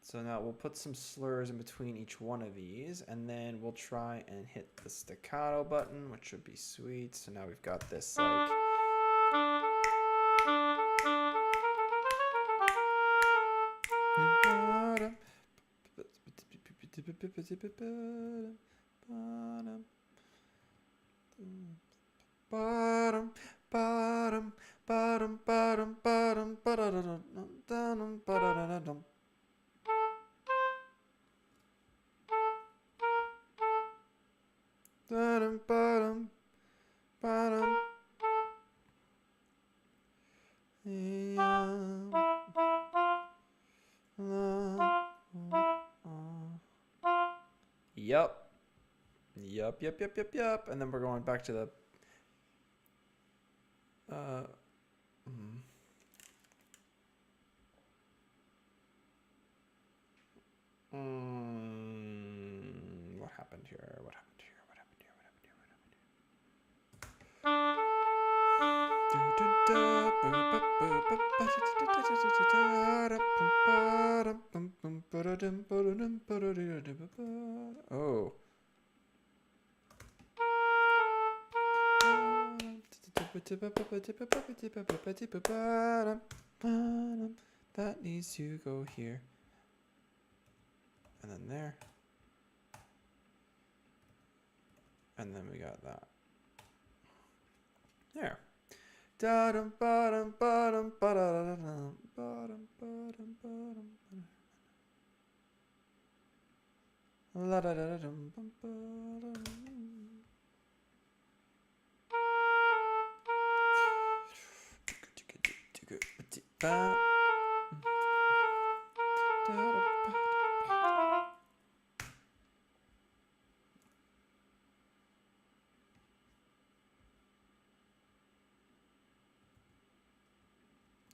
So now we'll put some slurs in between each one of these, and then we'll try and hit the staccato button, which should be sweet. So now we've got this like... Bottom, bottom, bottom, bottom, bottom, bottom, bottom, bottom. Bottom, bottom, bottom. Yup. Yup, yup, yup, yup, yup. And then we're going back to the what happened here? What happened here? What happened here? What happened here? What happened here? Oh. That needs to go here. And then there. And then we got that. There. Da-dum, ba-dum, ba-dum, ba-da-da-dum, ba-dum, ba-dum, ba-dum, la-da-da-da-dum, bum, ba-dum.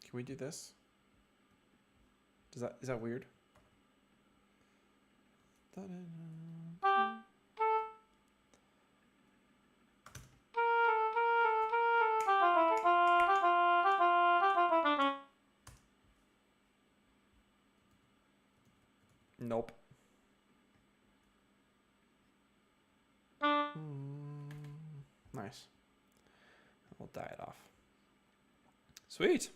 Can we do this? Is that weird? Nope. Nice. We'll die it off. Sweet.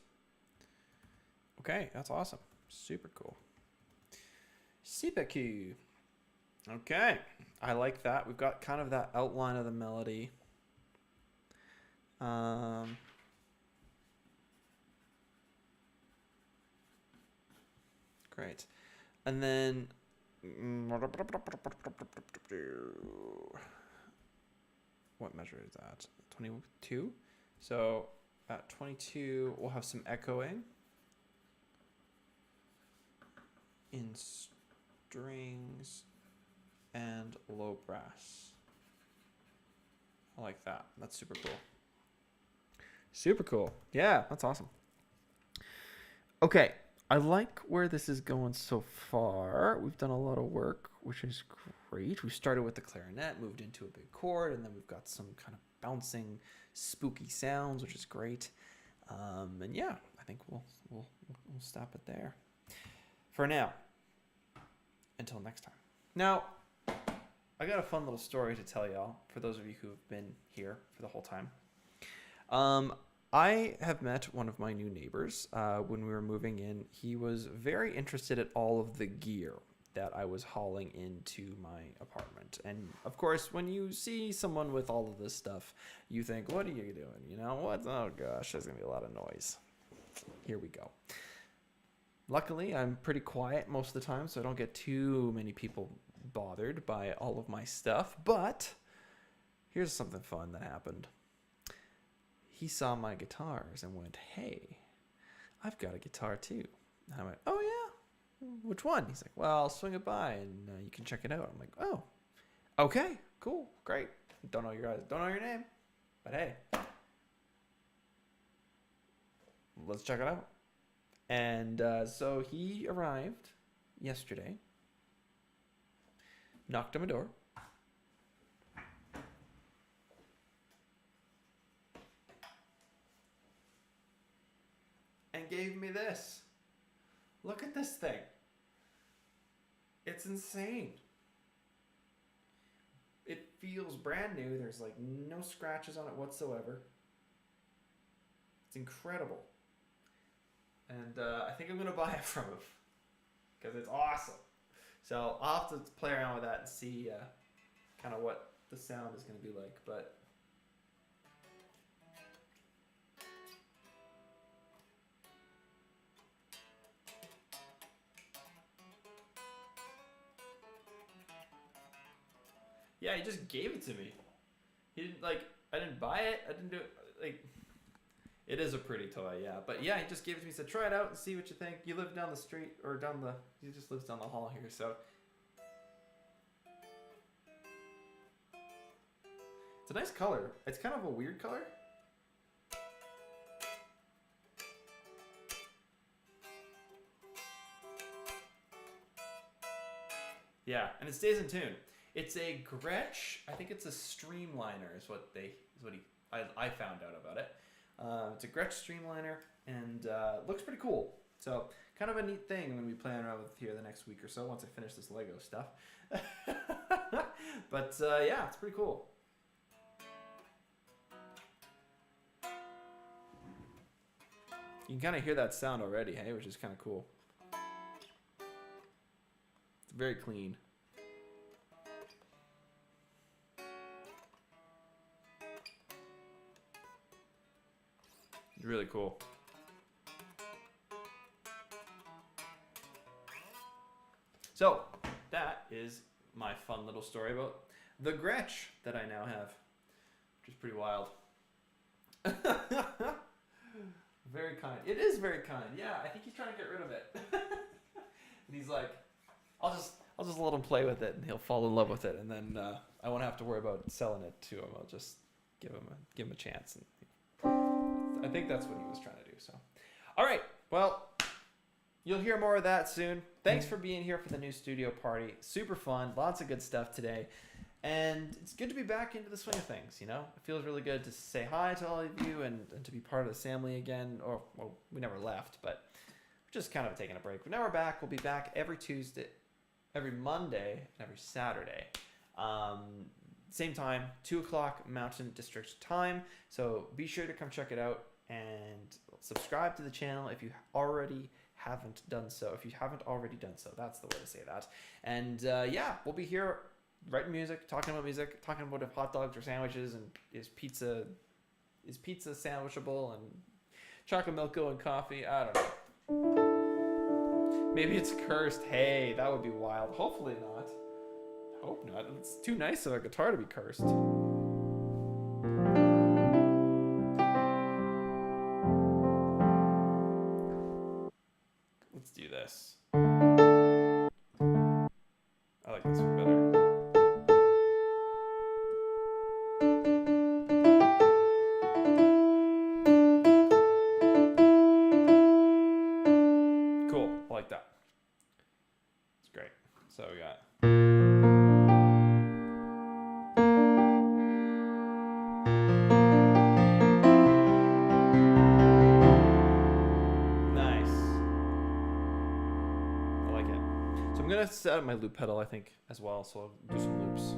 Okay, that's awesome. Super cool. Super cool. Okay, I like that. We've got kind of that outline of the melody. Great. And then what measure is that? 22. So at 22, we'll have some echoing in strings and low brass. I like that. That's super cool. Super cool. Yeah, that's awesome. Okay, I like where this is going so far. We've done a lot of work, which is great. We started with the clarinet, moved into a big chord, and then we've got some kind of bouncing, spooky sounds, which is great. And yeah, I think we'll stop it there for now. Until next time. Now, I got a fun little story to tell y'all, for those of you who have been here for the whole time. I have met one of my new neighbors when we were moving in. He was very interested in all of the gear that I was hauling into my apartment. And of course, when you see someone with all of this stuff, you think, what are you doing? You know, what? Oh gosh, there's gonna be a lot of noise. Here we go. Luckily, I'm pretty quiet most of the time, so I don't get too many people bothered by all of my stuff, but here's something fun that happened. He saw my guitars and went, "Hey, I've got a guitar too." And I went, "Oh yeah, which one?" He's like, "Well, I'll swing it by and you can check it out." I'm like, "Oh, okay, cool, great. Don't know your name, but hey, let's check it out." And so he arrived yesterday, knocked on my door, and gave me this. Look at this thing. It's insane. It feels brand new. There's like no scratches on it whatsoever. It's incredible. And I think I'm going to buy it from him because it's awesome. So I'll have to play around with that and see kind of what the sound is going to be like. But yeah, he just gave it to me. He didn't I didn't buy it. I didn't do it. It is a pretty toy, yeah. But yeah, he just gave it to me. He said, "Try it out and see what you think." You live down the street, or he just lives down the hall here, so. It's a nice color. It's kind of a weird color. Yeah, and it stays in tune. It's a Gretsch. I think it's a Streamliner is what I found out about it. It's a Gretsch Streamliner, and looks pretty cool. So kind of a neat thing I'm going to be playing around with here the next week or so once I finish this Lego stuff. But yeah, it's pretty cool. You can kind of hear that sound already, hey, which is kind of cool. It's very clean. Really cool. So that is my fun little story about the Gretsch that I now have, which is pretty wild. Very kind. It is very kind. Yeah, I think he's trying to get rid of it. And he's like, I'll just let him play with it, and he'll fall in love with it, and then I won't have to worry about selling it to him. I'll just give him a chance. And I think that's what he was trying to do. So, all right. Well, you'll hear more of that soon. Thanks for being here for the new studio party. Super fun. Lots of good stuff today. And it's good to be back into the swing of things, you know? It feels really good to say hi to all of you and to be part of the family again. Or, well, we never left, but we're just kind of taking a break. But now we're back. We'll be back every Tuesday, every Monday, and every Saturday. Same time, 2 o'clock Mountain District time. So be sure to come check it out and subscribe to the channel if you already haven't done so. If you haven't already done so, that's the way to say that. And yeah, we'll be here writing music, talking about if hot dogs or sandwiches, and is pizza sandwichable, and chocolate milk go in coffee. I don't know. Maybe it's cursed. Hey, that would be wild. Hopefully not. Hope not. It's too nice of a guitar to be cursed. Let's do this. I like this one better. Cool. I like that. It's great. So we got... set up my loop pedal, I think, as well, so I'll do some loops.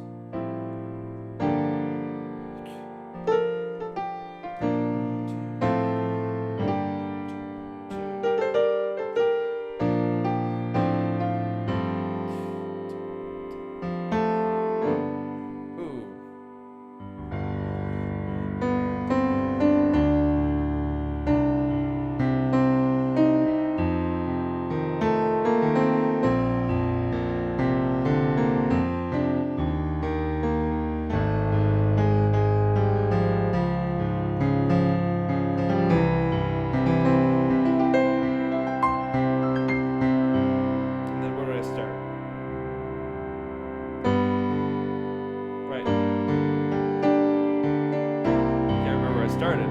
started.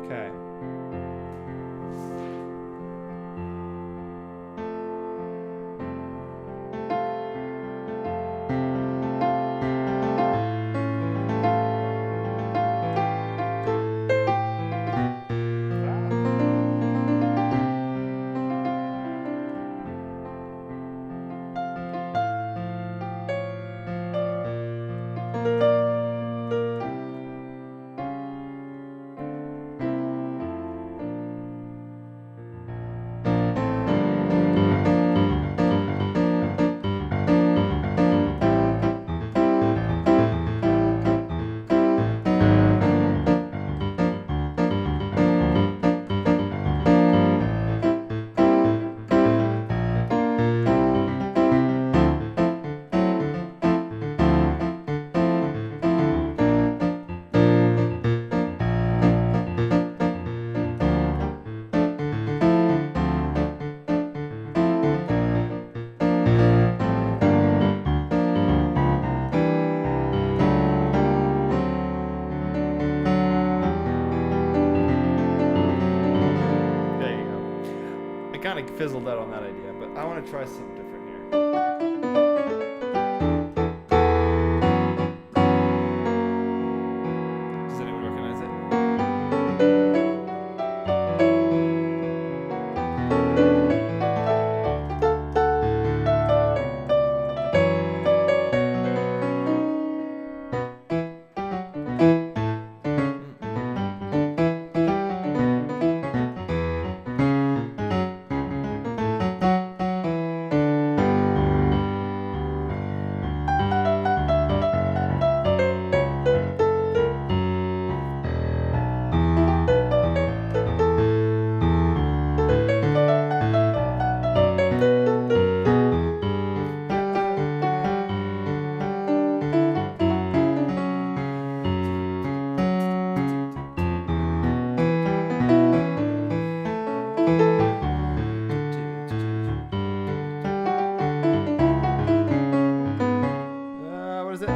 Okay. I kind of fizzled out on that idea, but I want to try something different here. Does anyone recognize it? What is it?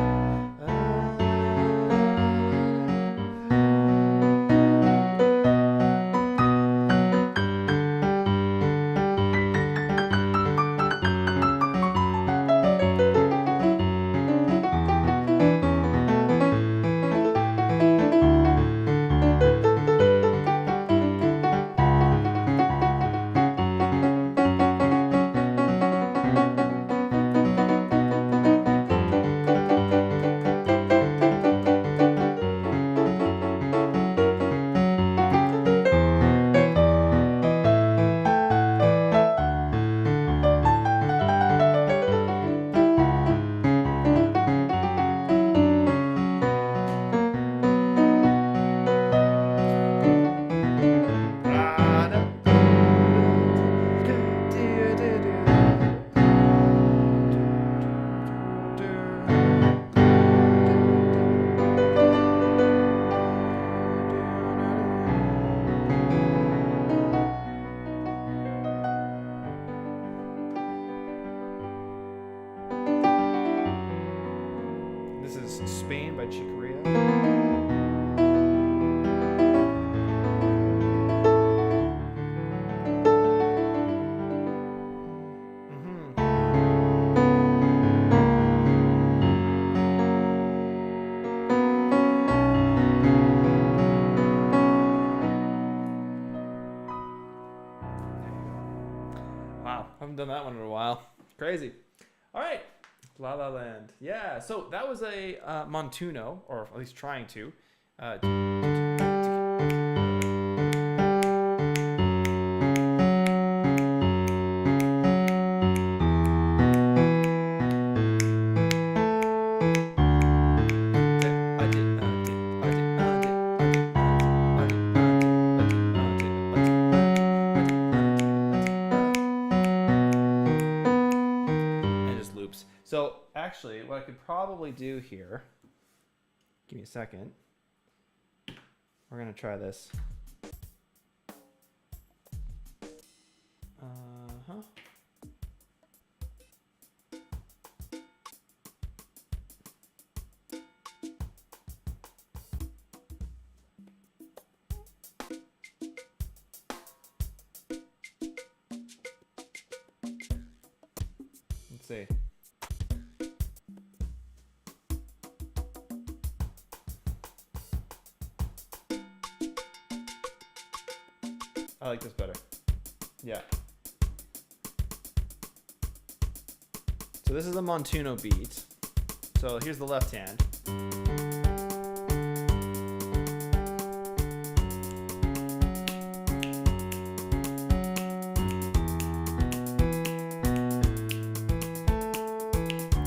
This is Spain by Chicoria. Wow, haven't done that one in a while. Crazy. All right, La La Land. Yeah, so that was a Montuno, or at least trying to. So actually, what I could probably do here, give me a second. We're gonna try this. Uh-huh. Let's see. I like this better. Yeah. So this is a Montuno beat. So here's the left hand.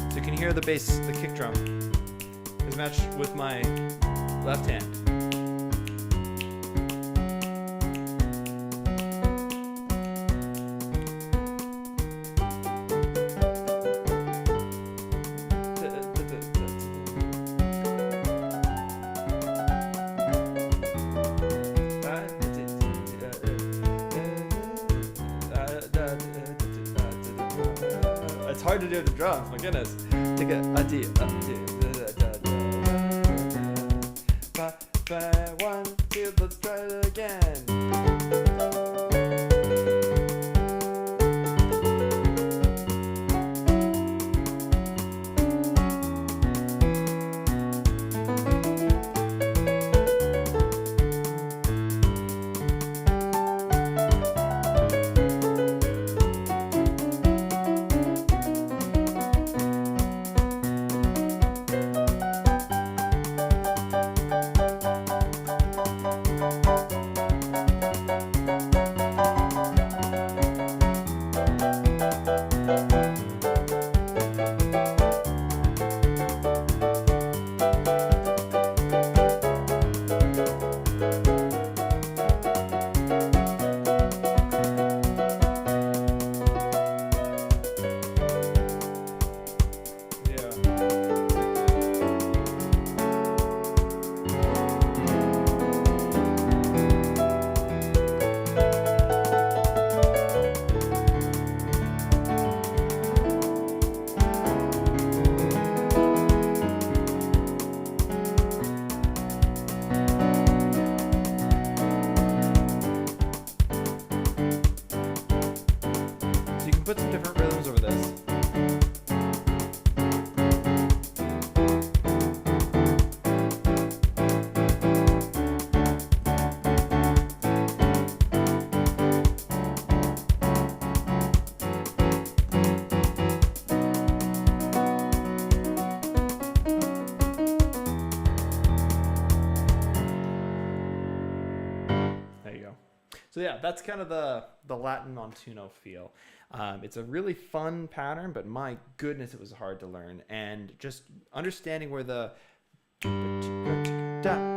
So you can hear the bass, the kick drum is matched with my left hand. It's hard to do the drums, my goodness. Take a D, 1, 2, let's try it again. Put some different rhythms over this. There you go. So yeah, that's kind of the Latin Montuno feel. It's a really fun pattern, but my goodness, it was hard to learn. And just understanding where the da,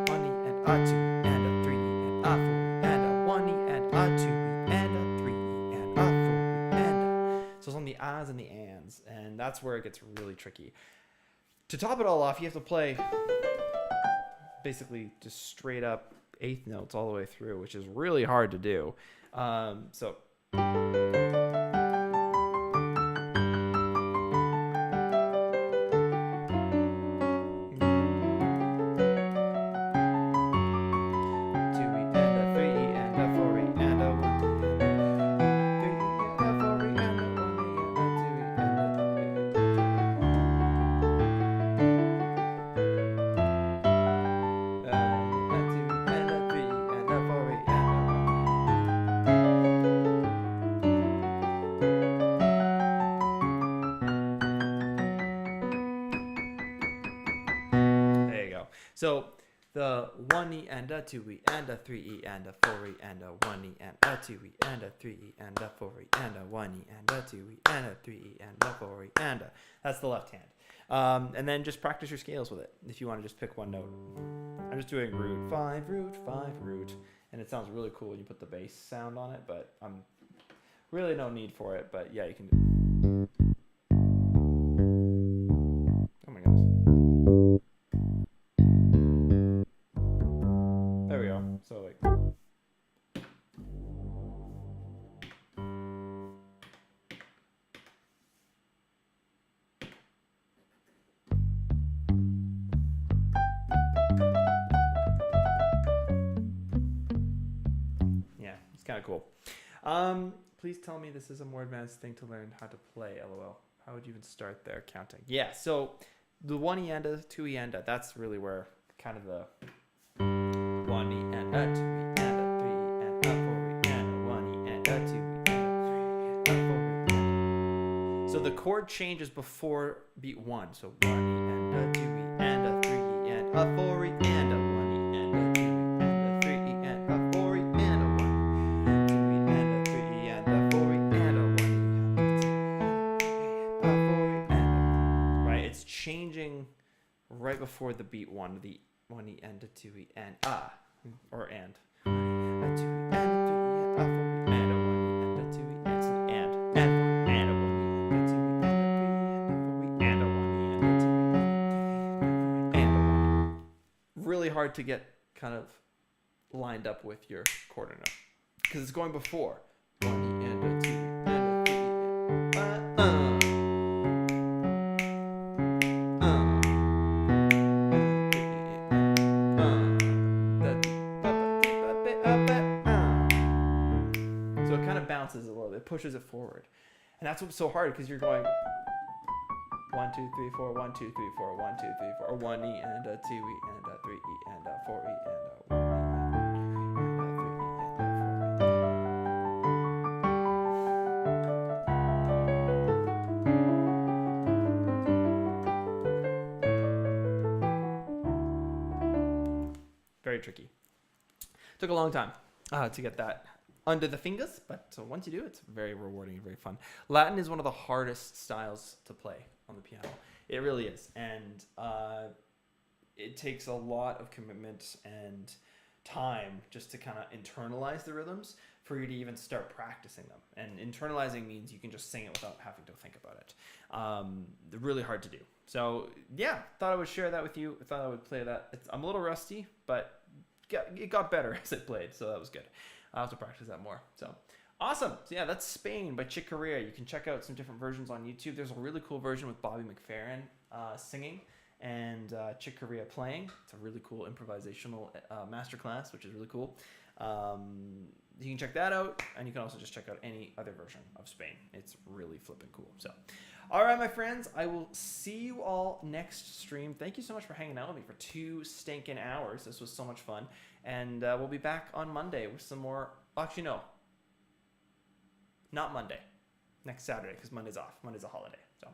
1 E and a 2 and a 3 E and a 4 and a 1 E and a 2 E and a 3 E and a 4 E and a. So it's on the ahs and the ands, and that's where it gets really tricky. To top it all off, you have to play basically just straight up eighth notes all the way through, which is really hard to do. So. So the 1 E and a 2 E and a 3 E and a 4 E and a 1 E and a 2 E and a 3 E and a 4 E and a 1 E and a 2 E and a 3 E and a 4 E and a. That's the left hand. And then just practice your scales with it if you want to just pick one note. I'm just doing root 5, root 5, root. And it sounds really cool when you put the bass sound on it, but really no need for it. But yeah, you can do. Oh my goodness. There we go. So like. cool. Please tell me this is a more advanced thing to learn how to play. LOL. How would you even start there counting? Yeah, so the 1 eanda, 2 eanda, that's really where kind of the 1 eanda, 2 eanda, 3 eanda, 4 eanda, 1 eanda, 2 eanda, 3 eanda, 4 eanda. So the chord changes before beat 1. So 1 eanda, 2 eanda, 3 eanda, 4 eanda, 1 eanda, 2 eanda, 3 eanda, 4 eanda, 1 2 eanda, 3 eanda, 4 eanda, 1 eanda, 4 eanda. Right? It's changing right before the beat 1, the 1 eanda, 2 eanda, or and. 2 eanda, 3 eanda, 4 eanda, 1 eanda, 2 eanda, it's an and 4 eanda, 1 eanda, 2 eanda, 3 eanda, 4 eanda, 1 eanda, 2 eanda, 4 eanda, 1 eanda. Really hard to get kind of lined up with your quarter note because it's going before 1 eanda, 2 eanda, 3 eanda, so it kind of bounces a little bit, pushes it forward, and that's what's so hard because you're going 1 2 3 4 1 2 3 4 1 2 3 4 or 1 eanda, 2 eanda, 3 eanda, 4 eanda, 1 eanda. Very tricky. Took a long time to get that under the fingers, but once you do, it's very rewarding and very fun. Latin is one of the hardest styles to play on the piano. It really is, and it takes a lot of commitment and time just to kind of internalize the rhythms for you to even start practicing them. And internalizing means you can just sing it without having to think about it. Really hard to do. So yeah, thought I would share that with you. I thought I would play that. I'm a little rusty, but it got better as I played, so that was good. I'll have to practice that more. So awesome. So yeah, that's Spain by Chick Corea. You can check out some different versions on YouTube. There's a really cool version with Bobby McFerrin singing and Chick Corea playing. It's a really cool improvisational masterclass, which is really cool. You can check that out, and you can also just check out any other version of Spain. It's really flipping cool. So, all right, my friends, I will see you all next stream. Thank you so much for hanging out with me for 2 stinking hours. This was so much fun, and we'll be back on Monday with some more. Actually, no, not Monday. Next Saturday, because Monday's off. Monday's a holiday. So,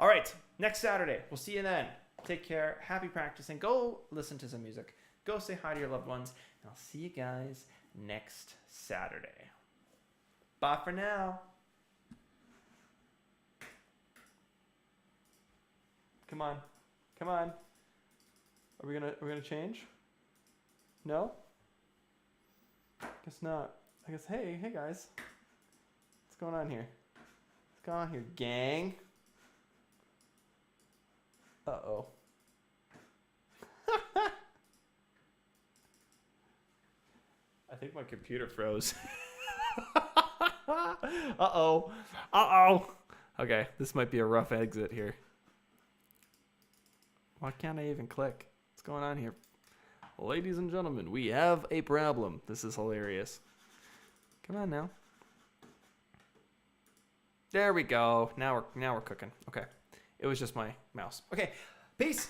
all right, next Saturday. We'll see you then. Take care. Happy practicing. Go listen to some music. Go say hi to your loved ones. And I'll see you guys next Saturday. Bye for now. Come on. Come on. Are we gonna change? No? Guess not. I guess hey guys. What's going on here? What's going on here, gang? Uh-oh. I think my computer froze. Uh-oh. Uh-oh. Okay, this might be a rough exit here. Why can't I even click? What's going on here? Ladies and gentlemen, we have a problem. This is hilarious. Come on now. There we go. Now we're cooking. Okay. It was just my mouse. Okay. Peace.